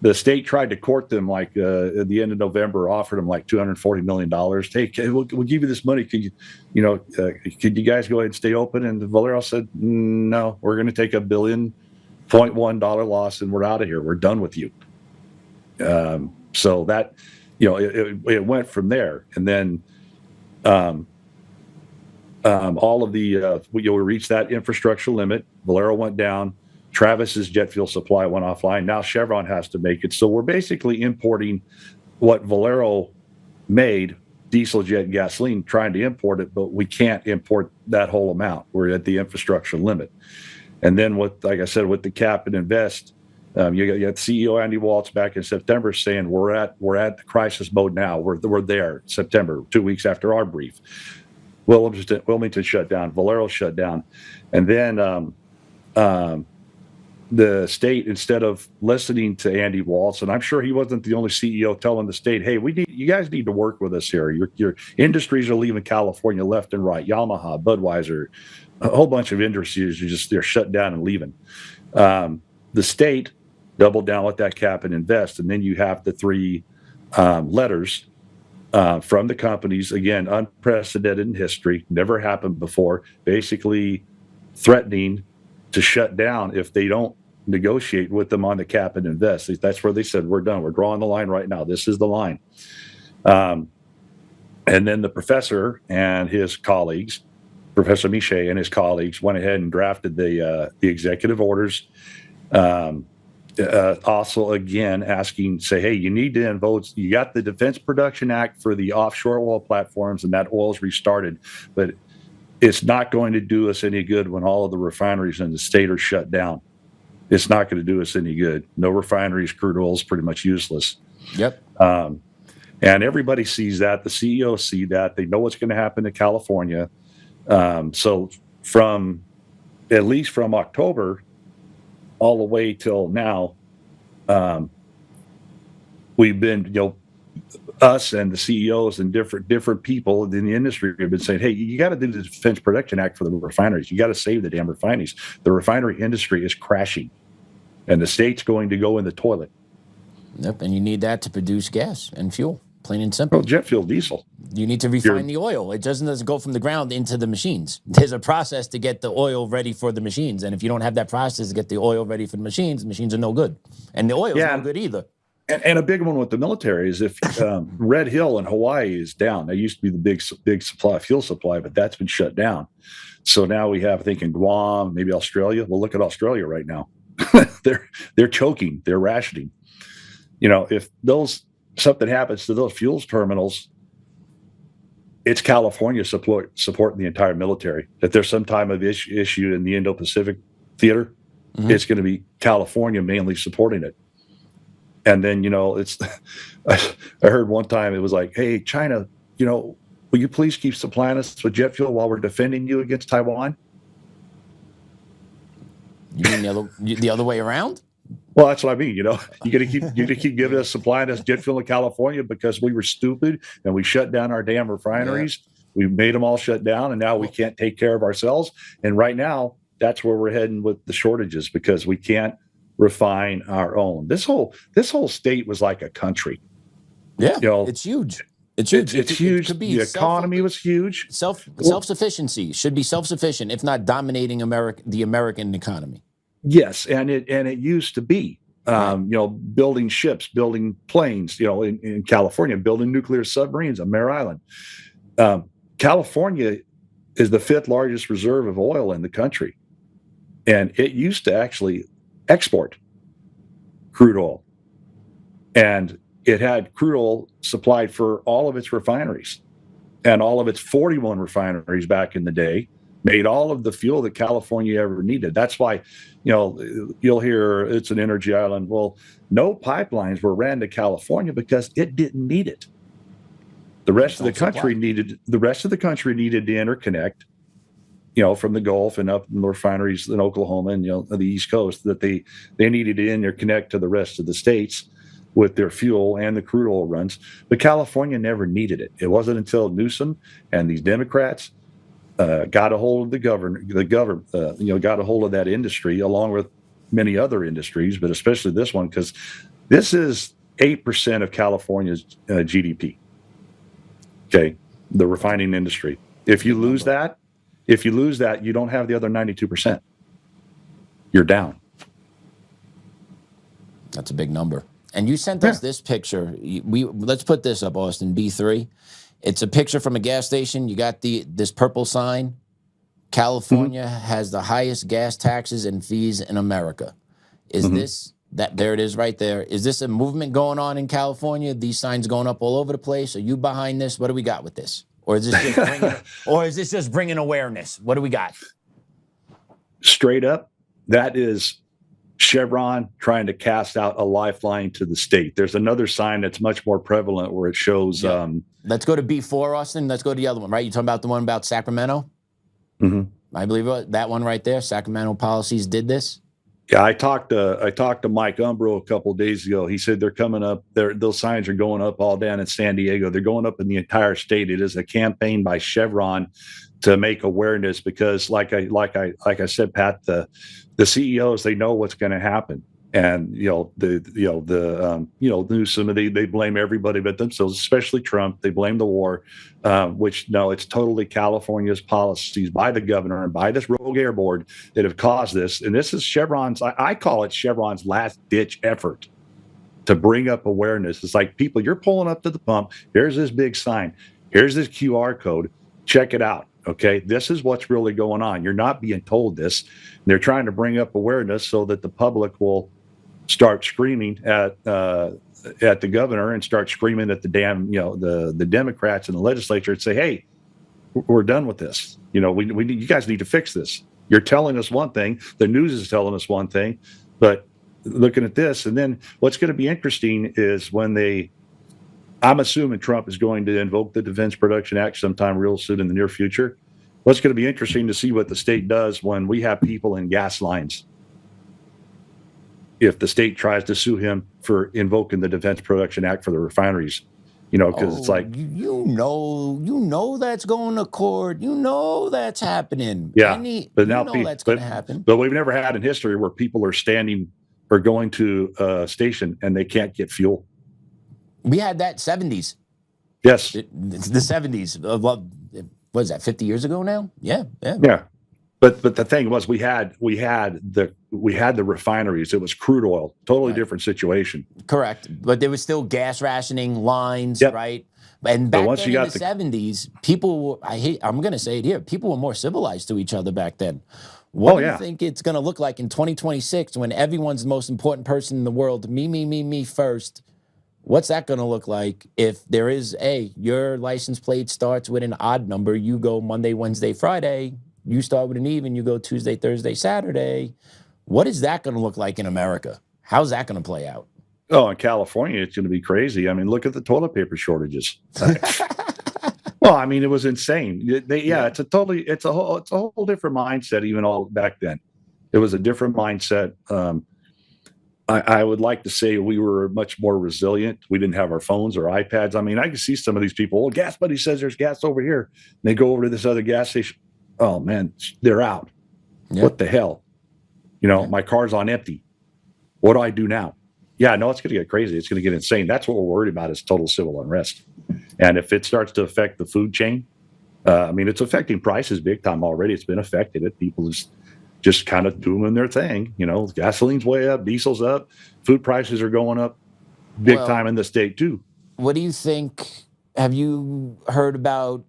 Speaker 6: The state tried to court them at the end of November, offered them like $240 million. Hey, we'll give you this money. Could you guys go ahead and stay open? And Valero said, no, we're going to take $1.1 billion loss and we're out of here. We're done with you. So that, it went from there. And then all of the, we reached that infrastructure limit. Valero went down. Travis's jet fuel supply went offline. Now Chevron has to make it. So we're basically importing what Valero made, diesel jet gasoline, trying to import it, but we can't import that whole amount. We're at the infrastructure limit. And then like I said, with the cap and invest, you got CEO Andy Waltz back in September saying we're at the crisis mode now. We're there. September, 2 weeks after our brief. Wilmington shut down. Valero shut down, and then the state, instead of listening to Andy Waltz, and I'm sure he wasn't the only CEO telling the state, "Hey, you guys need to work with us here. Your industries are leaving California left and right. Yamaha, Budweiser, a whole bunch of industries they're shut down and leaving." The state doubled down with that cap and invest, and then you have the three letters from the companies, again, unprecedented in history, never happened before, basically threatening to shut down if they don't negotiate with them on the cap and invest. That's where they said, we're done. We're drawing the line right now. This is the line. And then the professor and his colleagues, Professor Miche and his colleagues, went ahead and drafted the executive orders. Also, again, say, hey, you need to end votes. You got the Defense Production Act for the offshore oil platforms, and that oil's restarted. But it's not going to do us any good when all of the refineries in the state are shut down. It's not going to do us any good. No refineries, crude oil is pretty much useless.
Speaker 5: Yep.
Speaker 6: And everybody sees that. The CEOs see that. They know what's going to happen to California. So at least from October all the way till now, we've been, us and the CEOs and different people in the industry have been saying, hey, you got to do the Defense Production Act for the refineries. You got to save the damn refineries. The refinery industry is crashing, and the state's going to go in the toilet.
Speaker 5: Yep, and you need that to produce gas and fuel, plain and simple.
Speaker 6: Well, jet fuel, diesel.
Speaker 5: You need to refine the oil. It doesn't go from the ground into the machines. There's a process to get the oil ready for the machines, and if you don't have that process to get the oil ready for the machines are no good, and the oil is no good either.
Speaker 6: And a big one with the military is if Red Hill in Hawaii is down. They used to be the big fuel supply, but that's been shut down. So now we have, I think, in Guam, maybe Australia. Well, look at Australia right now. They're choking. They're rationing. If something happens to those fuels terminals, it's California supporting the entire military. If there's some type of issue in the Indo-Pacific theater, it's going to be California mainly supporting it. And then, it's, I heard one time it was like, hey, China, will you please keep supplying us with jet fuel while we're defending you against Taiwan?
Speaker 5: You mean the other way around?
Speaker 6: Well, that's what I mean. You're gonna keep giving us, supplying us jet fuel in California because we were stupid and we shut down our damn refineries. Yeah. We made them all shut down, and now we can't take care of ourselves. And right now, that's where we're heading with the shortages, because we can't refine our own. This whole state was like a country.
Speaker 5: Yeah, it's huge. It's huge.
Speaker 6: It's huge. The economy was huge.
Speaker 5: Self-sufficiency should be self-sufficient, if not dominating the American economy.
Speaker 6: Yes, and it used to be. Building ships, building planes. In California, building nuclear submarines on Mare Island. California is the 5th largest reserve of oil in the country, and it used to actually export crude oil. And it had crude oil supplied for all of its refineries, and all of its 41 refineries back in the day made all of the fuel that California ever needed. That's why, you'll hear it's an energy island. Well, no pipelines were ran to California because it didn't need it. The rest of the country needed to interconnect, from the Gulf and up in the refineries in Oklahoma and the East Coast, that they needed to interconnect to the rest of the states with their fuel and the crude oil runs. But California never needed it. It wasn't until Newsom and these Democrats got a hold of got a hold of that industry, along with many other industries, but especially this one, because this is 8% of California's GDP. Okay, the refining industry. If you lose that, you don't have the other 92%. You're down.
Speaker 5: That's a big number. And you sent us this picture. Let's put this up, Austin, B3. It's a picture from a gas station. You got this purple sign. California has the highest gas taxes and fees in America. Is this that? There it is, right there. Is this a movement going on in California? These signs going up all over the place. Are you behind this? What do we got with this? Or is this just bringing awareness? What do we got?
Speaker 6: Straight up, that is Chevron trying to cast out a lifeline to the state. There's another sign that's much more prevalent where it shows.
Speaker 5: Let's go to B4, Austin. Let's go to the other one, right? You talking about the one about Sacramento? I believe that one right there. Sacramento policies did this.
Speaker 6: Yeah, I talked to Mike Umbro a couple of days ago. He said they're coming up. Those signs are going up all down in San Diego. They're going up in the entire state. It is a campaign by Chevron to make awareness, because, like I said, Pat, the CEOs, they know what's going to happen, and Newsom, they blame everybody but themselves, especially Trump. They blame the war, which it's totally California's policies by the governor and by this rogue air board that have caused this. And this is Chevron's. I call it Chevron's last ditch effort to bring up awareness. It's like, people, you're pulling up to the pump. Here's this big sign. Here's this QR code. Check it out. Okay, this is what's really going on. You're not being told this. They're trying to bring up awareness so that the public will start screaming at the governor and start screaming at the the Democrats in the legislature and say, hey, we're done with this. You guys need to fix this. You're telling us one thing, the news is telling us one thing, but looking at this, and then what's going to be interesting is when I'm assuming Trump is going to invoke the Defense Production Act sometime real soon in the near future. What's going to be interesting to see what the state does when we have people in gas lines. If the state tries to sue him for invoking the Defense Production Act for the refineries, because it's like,
Speaker 5: that's going to court. That's happening.
Speaker 6: Yeah, but now
Speaker 5: that's going to happen.
Speaker 6: But we've never had in history where people are standing or going to a station and they can't get fuel.
Speaker 5: We had that 70s.
Speaker 6: Yes.
Speaker 5: The 70s. What is that, 50 years ago now? Yeah.
Speaker 6: But the thing was, we had the refineries. It was crude oil, totally different situation.
Speaker 5: Correct. But there was still gas rationing lines, right? And back then in the 70s, people, I'm going to say it here, people were more civilized to each other back then. What do you think it's going to look like in 2026 when everyone's the most important person in the world, me first? What's that going to look like if there is your license plate starts with an odd number, you go Monday, Wednesday, Friday, you start with an even, you go Tuesday, Thursday, Saturday. What is that going to look like in America? How's that going to play out?
Speaker 6: Oh, in California, it's going to be crazy. I mean, look at the toilet paper shortages. Well, I mean, it was insane. It's a whole different mindset, even all back then. It was a different mindset. I would like to say we were much more resilient. We didn't have our phones or iPads. I mean, I can see some of these people, Gas Buddy says there's gas over here. And they go over to this other gas station. Oh, man, they're out. Yeah. What the hell? My car's on empty. What do I do now? Yeah, no, it's going to get crazy. It's going to get insane. That's what we're worried about, is total civil unrest. And if it starts to affect the food chain, it's affecting prices big time already. It's been affected. People just kind of doing their thing. Gasoline's way up, diesel's up, food prices are going up big time in the state too.
Speaker 5: What do you think? Have you heard about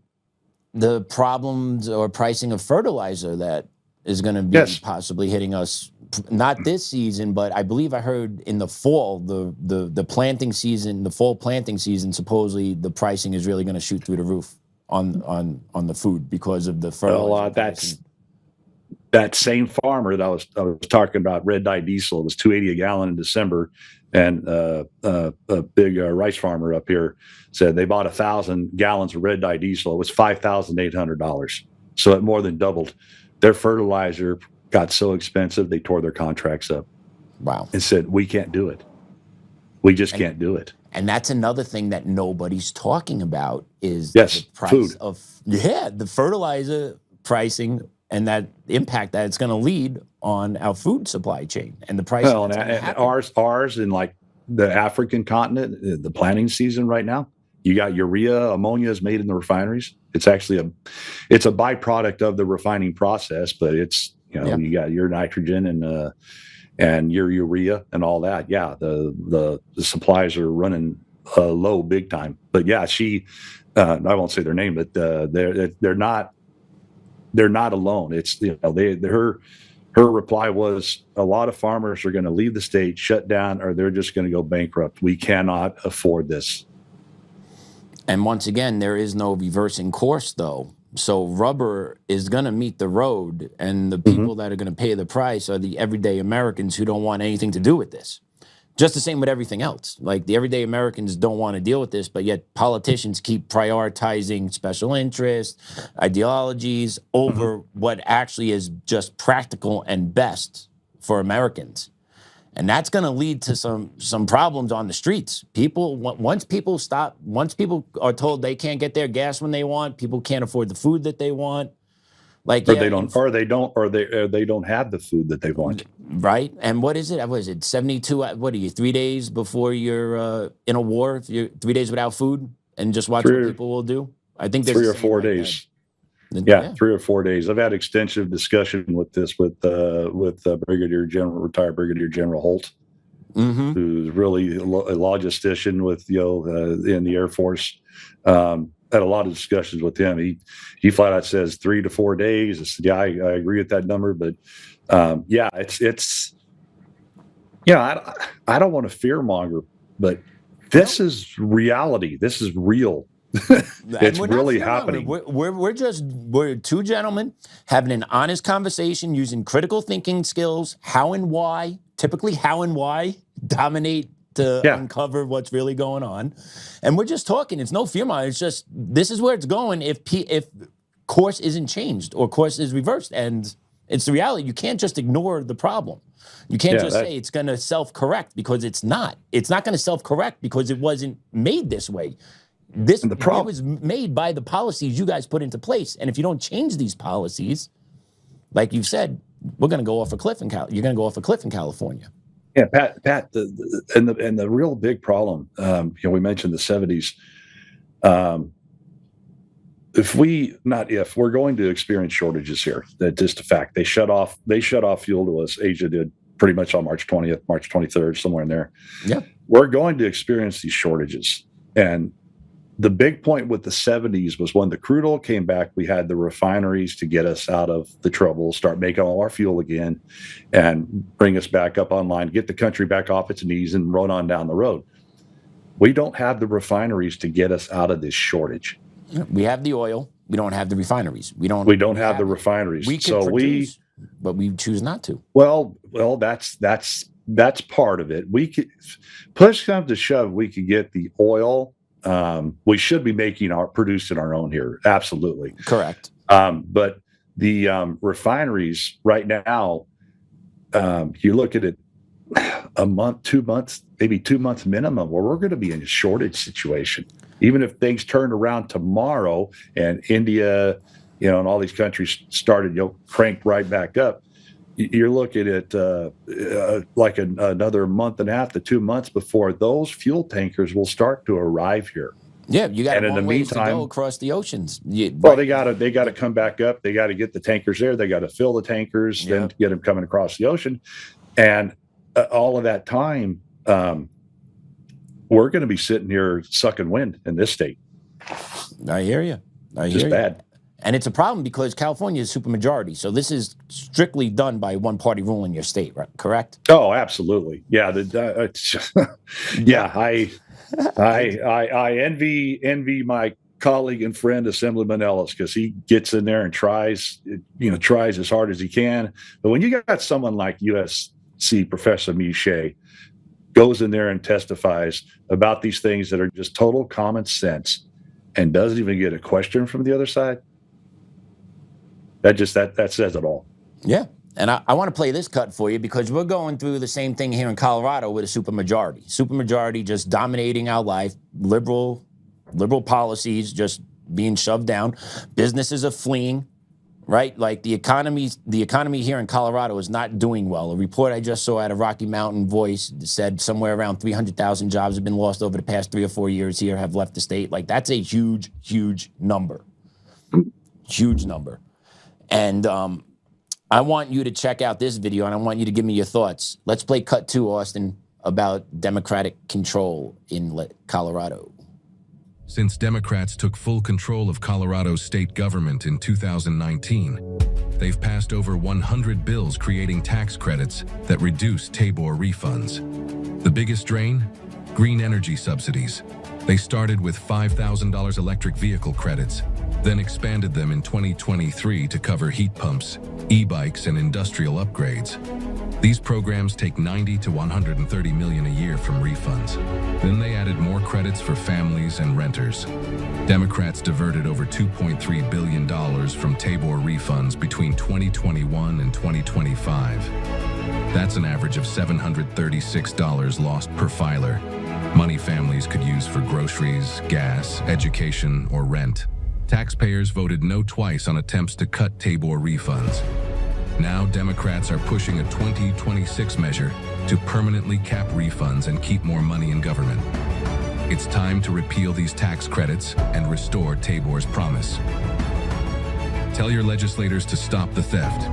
Speaker 5: the problems or pricing of fertilizer that is going to be possibly hitting us, not this season, but I believe I heard in the fall, the planting season, the fall planting season, supposedly the pricing is really going to shoot through the roof on the food because of the fertilizer.
Speaker 6: Well, that same farmer that I was talking about, red dye diesel, it was $2.80 a gallon in December, and a big rice farmer up here said they bought 1,000 gallons of red dye diesel. It was $5,800, so it more than doubled. Their fertilizer got so expensive they tore their contracts up.
Speaker 5: Wow!
Speaker 6: And said we can't do it. We just can't do it.
Speaker 5: And that's another thing that nobody's talking about is
Speaker 6: the
Speaker 5: price
Speaker 6: food
Speaker 5: of the fertilizer pricing and that impact that it's going to lead on our food supply chain and the price.
Speaker 6: Well, and ours in like the African continent, the planting season right now, you got urea, ammonia is made in the refineries. It's actually it's a byproduct of the refining process, but it's, you got your nitrogen and your urea and all that. Yeah, the supplies are running low big time. But yeah, I won't say their name, but they're not alone. It's her reply was a lot of farmers are going to leave the state, shut down, or they're just going to go bankrupt. We cannot afford this.
Speaker 5: And once again, there is no reversing course, though. So rubber is going to meet the road, and the people that are going to pay the price are the everyday Americans who don't want anything to do with this. Just the same with everything else. Like the everyday Americans don't want to deal with this, but yet politicians keep prioritizing special interests, ideologies over what actually is just practical and best for Americans. And that's going to lead to some problems on the streets. Once people are told they can't get their gas when they want, people can't afford the food that they want. They don't
Speaker 6: have the food that they want.
Speaker 5: Right. And what is it? 72, what are you, 3 days before you're in a war? If you're 3 days without food and just watch what people will do? I think there's
Speaker 6: 3 or 4 days. Yeah, 3 or 4 days. I've had extensive discussion with this with retired Brigadier General Holt, who's really a logistician with in the Air Force. Had a lot of discussions with him. He flat out says 3 to 4 days. I said, yeah, I agree with that number, but it's I don't want to fearmonger, but this is reality. This is real. It's really happening.
Speaker 5: We're two gentlemen having an honest conversation using critical thinking skills. Typically how and why dominate to uncover what's really going on. And we're just talking. It's no fear mongering. It's just, this is where it's going if course isn't changed or course is reversed. And it's the reality. You can't just ignore the problem. You can't say it's going to self-correct, because it's not. It's not going to self-correct because it wasn't made this way. It was made by the policies you guys put into place. And if you don't change these policies, like you've said, we're going to go off a cliff you're going to go off a cliff in California.
Speaker 6: Yeah, Pat, the real big problem, we mentioned the 70s. If we're going to experience shortages here, that's just a fact. They shut off fuel to us. Asia did pretty much on March 20th, March 23rd, somewhere in there. Yeah, we're going to experience these shortages. And the big point with the 70s was when the crude oil came back, we had the refineries to get us out of the trouble, start making all our fuel again, and bring us back up online, get the country back off its knees and run on down the road. We don't have the refineries to get us out of this shortage.
Speaker 5: We have the oil. We don't have the refineries. We don't
Speaker 6: have the refineries.
Speaker 5: We could produce, but we choose not to.
Speaker 6: Well, that's part of it. We could, push comes to shove, we could get the oil. We should be producing our own here. Absolutely.
Speaker 5: Correct.
Speaker 6: But the refineries right now, you look at it a month, 2 months, maybe 2 months minimum, where we're going to be in a shortage situation. Even if things turned around tomorrow and India, and all these countries started, crank right back up, you're looking at another month and a half to 2 months before those fuel tankers will start to arrive here.
Speaker 5: Yeah, you got a long ways to go across the oceans.
Speaker 6: They got to come back up. They got to get the tankers there. They got to fill the tankers, then to get them coming across the ocean, and all of that time, we're going to be sitting here sucking wind in this state.
Speaker 5: I hear you.
Speaker 6: Just bad.
Speaker 5: And it's a problem because California is supermajority. So this is strictly done by one party rule in your state, right? Correct?
Speaker 6: Oh, absolutely. Yeah. Yeah. I envy my colleague and friend Assemblyman Ellis, because he gets in there and tries as hard as he can. But when you got someone like USC Professor Miche goes in there and testifies about these things that are just total common sense and doesn't even get a question from the other side, that says it all.
Speaker 5: Yeah. And I want to play this cut for you because we're going through the same thing here in Colorado with a supermajority. Supermajority just dominating our life, liberal policies just being shoved down. Businesses are fleeing, right? Like the economy here in Colorado is not doing well. A report I just saw out of Rocky Mountain Voice said somewhere around 300,000 jobs have been lost over the past 3 or 4 years here, have left the state. Like that's a huge, huge number. Huge number. And I want you to check out this video, and I want you to give me your thoughts. Let's play cut 2, Austin, about Democratic control in Colorado.
Speaker 8: Since Democrats took full control of Colorado's state government in 2019, they've passed over 100 bills creating tax credits that reduce Tabor refunds. The biggest drain? Green energy subsidies. They started with $5,000 electric vehicle credits, then expanded them in 2023 to cover heat pumps, e-bikes, and industrial upgrades. These programs take $90 to $130 million a year from refunds. Then they added more credits for families and renters. Democrats diverted over $2.3 billion from Tabor refunds between 2021 and 2025. That's an average of $736 lost per filer. Money families could use for groceries, gas, education, or rent. Taxpayers voted no twice on attempts to cut Tabor refunds. Now Democrats are pushing a 2026 measure to permanently cap refunds and keep more money in government. It's time to repeal these tax credits and restore Tabor's promise. Tell your legislators to stop the theft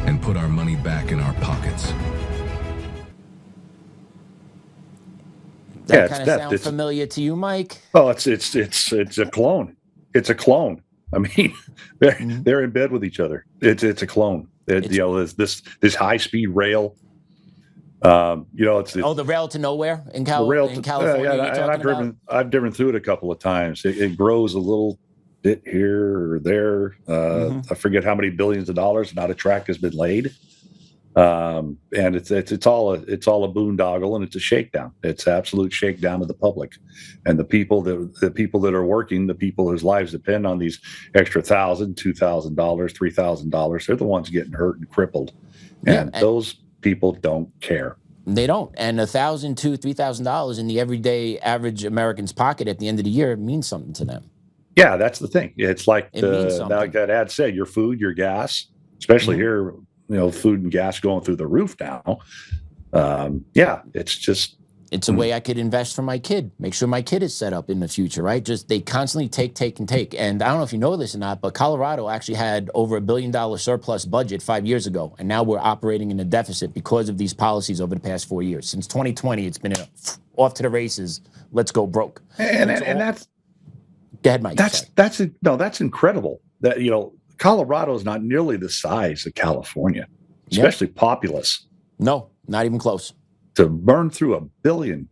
Speaker 8: and put our money back in our pockets.
Speaker 5: That kind of sound familiar to you, Mike?
Speaker 6: Oh, it's a clone. It's a clone. I mean, they're in bed with each other. It's a clone. This high speed rail. It's
Speaker 5: the rail to nowhere in California.
Speaker 6: I've driven through it a couple of times. It grows a little bit here or there. I forget how many billions of dollars. Not a track has been laid. And it's all a boondoggle, and it's a shakedown. It's absolute shakedown of the public, and the people that are working, the people whose lives depend on these extra $1,000, $2,000, $3,000. They're the ones getting hurt and crippled, and those people don't care.
Speaker 5: They don't. And $1,000, $2,000, $3,000 in the everyday average American's pocket at the end of the year means something to them.
Speaker 6: Yeah, that's the thing. It's like like that ad said, your food, your gas, especially here. Food and gas going through the roof now. It's
Speaker 5: a way I could invest for my kid, make sure my kid is set up in the future, right? Just they constantly take. And I don't know if you know this or not, but Colorado actually had over $1 billion surplus budget 5 years ago. And now we're operating in a deficit because of these policies over the past 4 years. Since 2020, it's been off to the races. Let's go broke.
Speaker 6: And that's,
Speaker 5: go ahead, Mike.
Speaker 6: That's incredible that, Colorado is not nearly the size of California, especially populous.
Speaker 5: No, not even close.
Speaker 6: To burn through $1 billion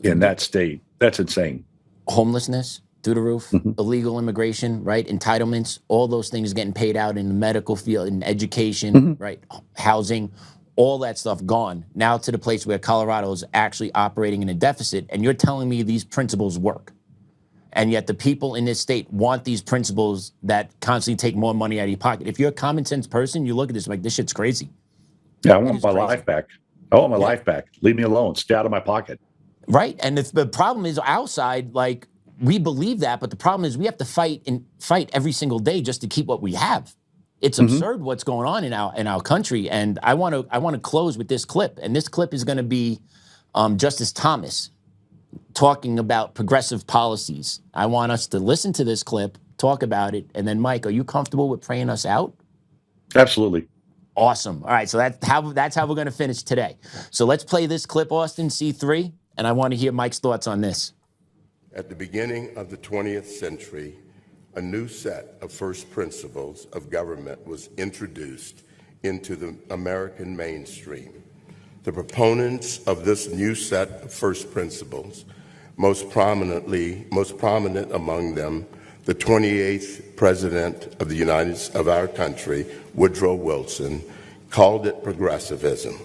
Speaker 6: in that state, that's insane.
Speaker 5: Homelessness through the roof, illegal immigration, right? Entitlements, all those things getting paid out in the medical field, in education, right? Housing, all that stuff gone. Now to the place where Colorado is actually operating in a deficit, and you're telling me these principles work. And yet the people in this state want these principles that constantly take more money out of your pocket. If you're a common sense person, you look at this like, this shit's crazy.
Speaker 6: Yeah, I want my life back. I want my life back. Leave me alone. Stay out of my pocket.
Speaker 5: Right. And the problem is outside, like, we believe that, but the problem is we have to fight every single day just to keep what we have. It's absurd what's going on in our country. And I want to close with this clip. And this clip is going to be Justice Thomas talking about progressive policies. I want us to listen to this clip, talk about it, and then, Mike, are you comfortable with praying us out?
Speaker 6: Absolutely.
Speaker 5: Awesome. All right, so that's how we're going to finish today. So let's play this clip, Austin, C3, and I want to hear Mike's thoughts on this.
Speaker 9: At the beginning of the 20th century, a new set of first principles of government was introduced into the American mainstream. The proponents of this new set of first principles, most prominent among them, the 28th President of our country, Woodrow Wilson, called it progressivism.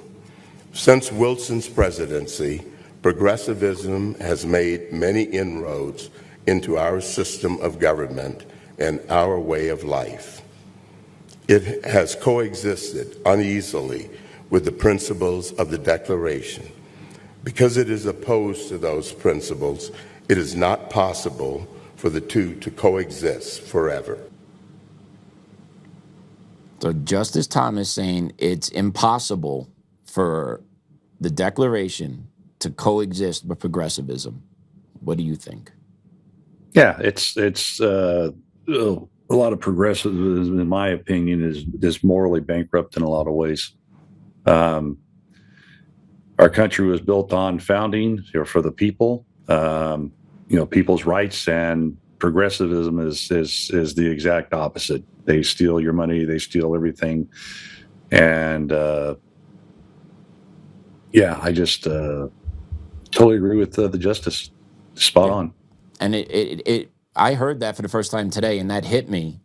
Speaker 9: Since Wilson's presidency, progressivism has made many inroads into our system of government and our way of life. It has coexisted uneasily with the principles of the Declaration. Because it is opposed to those principles, it is not possible for the two to coexist forever.
Speaker 5: So Justice Thomas saying it's impossible for the Declaration to coexist with progressivism. What do you think?
Speaker 6: Yeah, it's a lot of progressivism, in my opinion, is morally bankrupt in a lot of ways. Our country was built on founding for the people, people's rights, and progressivism is the exact opposite. They steal your money, they steal everything, and I just totally agree with the justice. Spot on.
Speaker 5: And I heard that for the first time today, and that hit me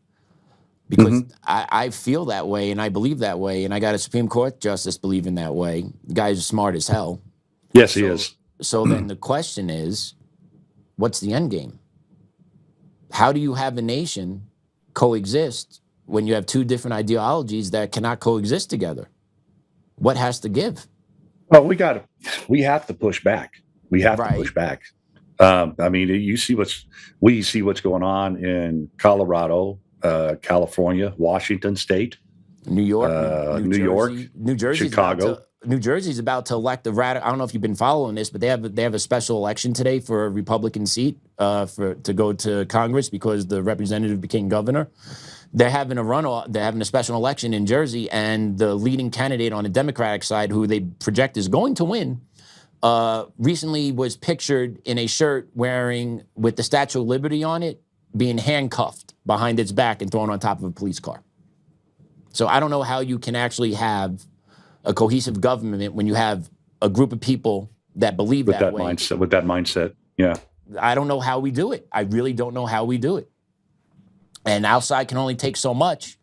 Speaker 5: because I feel that way and I believe that way, and I got a Supreme Court justice believing that way. The guy's smart as hell.
Speaker 6: Yes, he is.
Speaker 5: So then the question is, what's the end game? How do you have a nation coexist when you have two different ideologies that cannot coexist together? What has to give?
Speaker 6: Well, we have to push back. We have to push back. We see what's going on in Colorado, California, Washington State,
Speaker 5: New York, New Jersey,
Speaker 6: Chicago.
Speaker 5: New Jersey's about to elect a radical. I don't know if you've been following this, but they have a special election today for a Republican seat to go to Congress because the representative became governor. They're having a special election in Jersey, and the leading candidate on the Democratic side, who they project is going to win, recently was pictured in a shirt with the Statue of Liberty on it, being handcuffed behind its back and thrown on top of a police car. So I don't know how you can actually have a cohesive government when you have a group of people that believe
Speaker 6: with
Speaker 5: that way.
Speaker 6: With that mindset, yeah.
Speaker 5: I don't know how we do it. I really don't know how we do it. And outside can only take so much.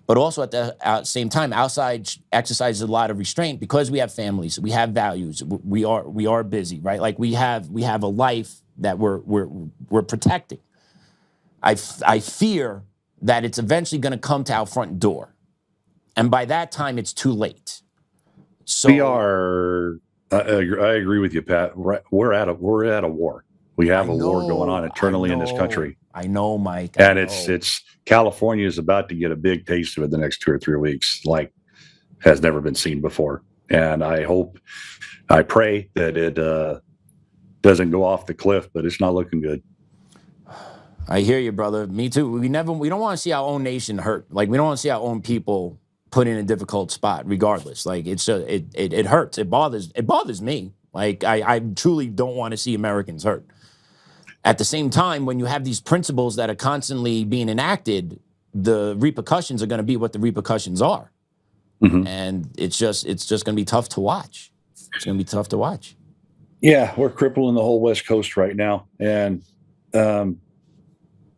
Speaker 5: But also at the same time, outside exercises a lot of restraint because we have families, we have values, we are busy, right? Like we have a life that we're protecting. I fear that it's eventually going to come to our front door, and by that time, it's too late. So
Speaker 6: we are. I agree with you, Pat. We're at a war. We have a war going on internally in this country.
Speaker 5: I know, Mike.
Speaker 6: And it's California is about to get a big taste of it the next 2 or 3 weeks, like has never been seen before. And I pray that it doesn't go off the cliff, but it's not looking good.
Speaker 5: I hear you, brother. Me too. We don't want to see our own nation hurt. Like we don't want to see our own people put in a difficult spot, regardless. Like it hurts. It bothers me. Like I truly don't want to see Americans hurt. At the same time, when you have these principles that are constantly being enacted, the repercussions are going to be what the repercussions are. And it's just going to be tough to watch. It's going to be tough to watch.
Speaker 6: Yeah, we're crippling the whole West Coast right now. And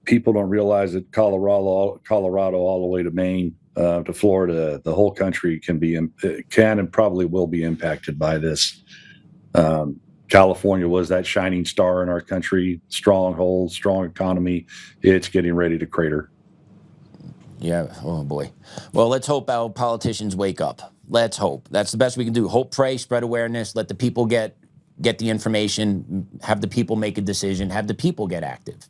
Speaker 6: people don't realize that Colorado all the way to Maine, to Florida, the whole country can and probably will be impacted by this. California was that shining star in our country, stronghold, strong economy. It's getting ready to crater.
Speaker 5: Yeah. Oh, boy. Well, let's hope our politicians wake up. Let's hope. That's the best we can do. Hope, pray, spread awareness, let the people get the information, have the people make a decision, have the people get active.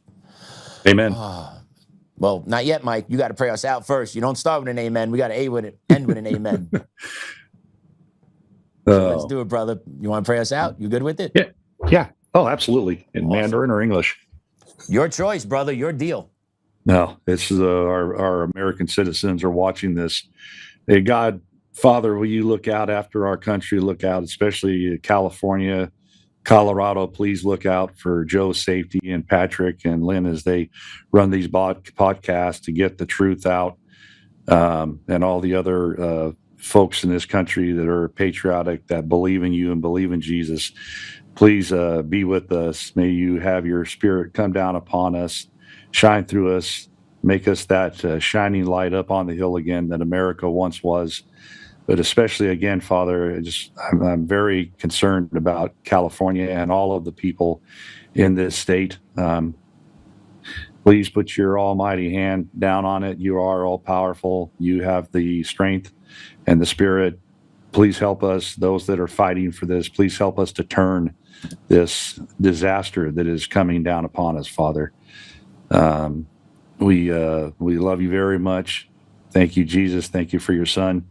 Speaker 6: Amen.
Speaker 5: Well, not yet, Mike. You got to pray us out first. You don't start with an amen. We got to end with an amen. So let's do it, brother. You want to pray us out? You good with it?
Speaker 6: Yeah. Oh, absolutely. In awesome. Mandarin or English?
Speaker 5: Your choice, brother. Your deal.
Speaker 6: No, this is our American citizens are watching this. Hey, God, Father, will you look out after our country? Look out, especially California, Colorado, please look out for Joe's safety and Patrick and Lynn as they run these podcasts to get the truth out, and all the other folks in this country that are patriotic, that believe in you and believe in Jesus. Please be with us. May you have your spirit come down upon us, shine through us, make us that shining light up on the hill again that America once was. But especially again, Father, I'm very concerned about California and all of the people in this state. Please put your almighty hand down on it. You are all powerful. You have the strength and the spirit. Please help us, those that are fighting for this. Please help us to turn this disaster that is coming down upon us, Father. We love you very much. Thank you, Jesus. Thank you for your son.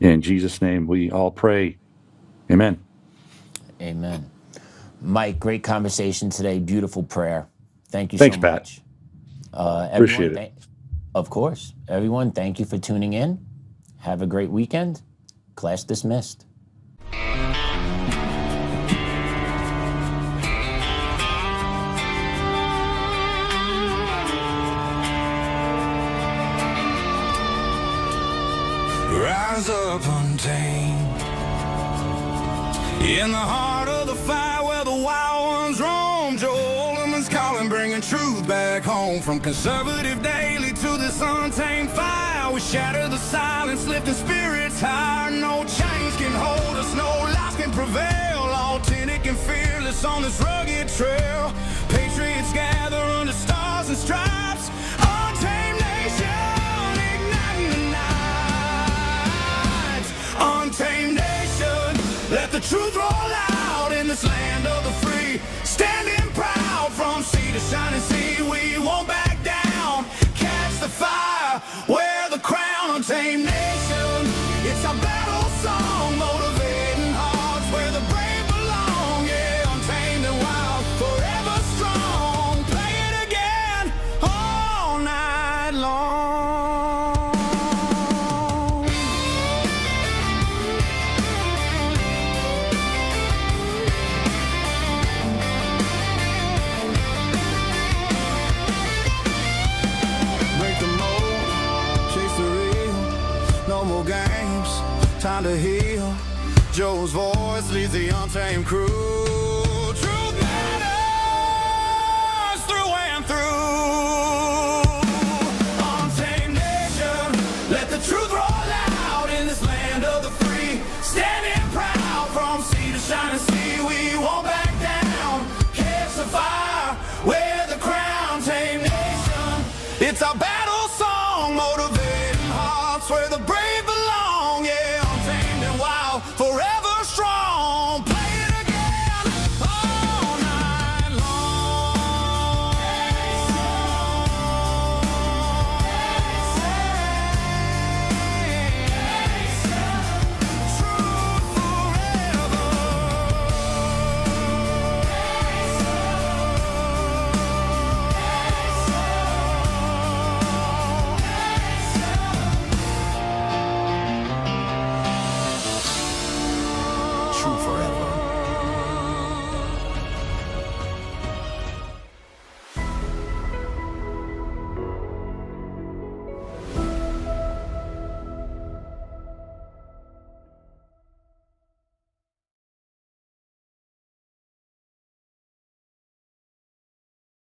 Speaker 6: In Jesus' name, we all pray. Amen.
Speaker 5: Amen. Mike, great conversation today. Beautiful prayer. Thank you
Speaker 6: Thanks,
Speaker 5: so
Speaker 6: Pat.
Speaker 5: much.
Speaker 6: Appreciate it.
Speaker 5: Of course. Everyone, thank you for tuning in. Have a great weekend. Class dismissed.
Speaker 10: Rise up untamed in the heart of the fight where the wild ones roam. Joe Oltmann's calling, bringing truth back home. From conservative daily to this untamed fire, we shatter the silence, lifting spirits higher. No chains can hold us, no lies can prevail. Authentic and fearless on this rugged trail. Patriots gather under stars and stripes. Untamed nation, igniting the night. Untamed nation, let the truth roll out in this land of the free. Standing proud from sea to shining sea, we won't back down. Catch the fire, wear the crown. Untamed nation, it's our battle song, motivating hearts where the brave belong. Yeah, untamed and wild, forever strong. Play it again all night long. Break the mold, chase the real. No more games, time to heal. Joe's voice leads the untamed crew. Truth matters through and through. Untamed nation, let the truth roll out in this land of the free. Standing proud from sea to shining sea, we won't back down. Catch the fire, wear the crown. Untamed nation, it's our battle song, motivating hearts where the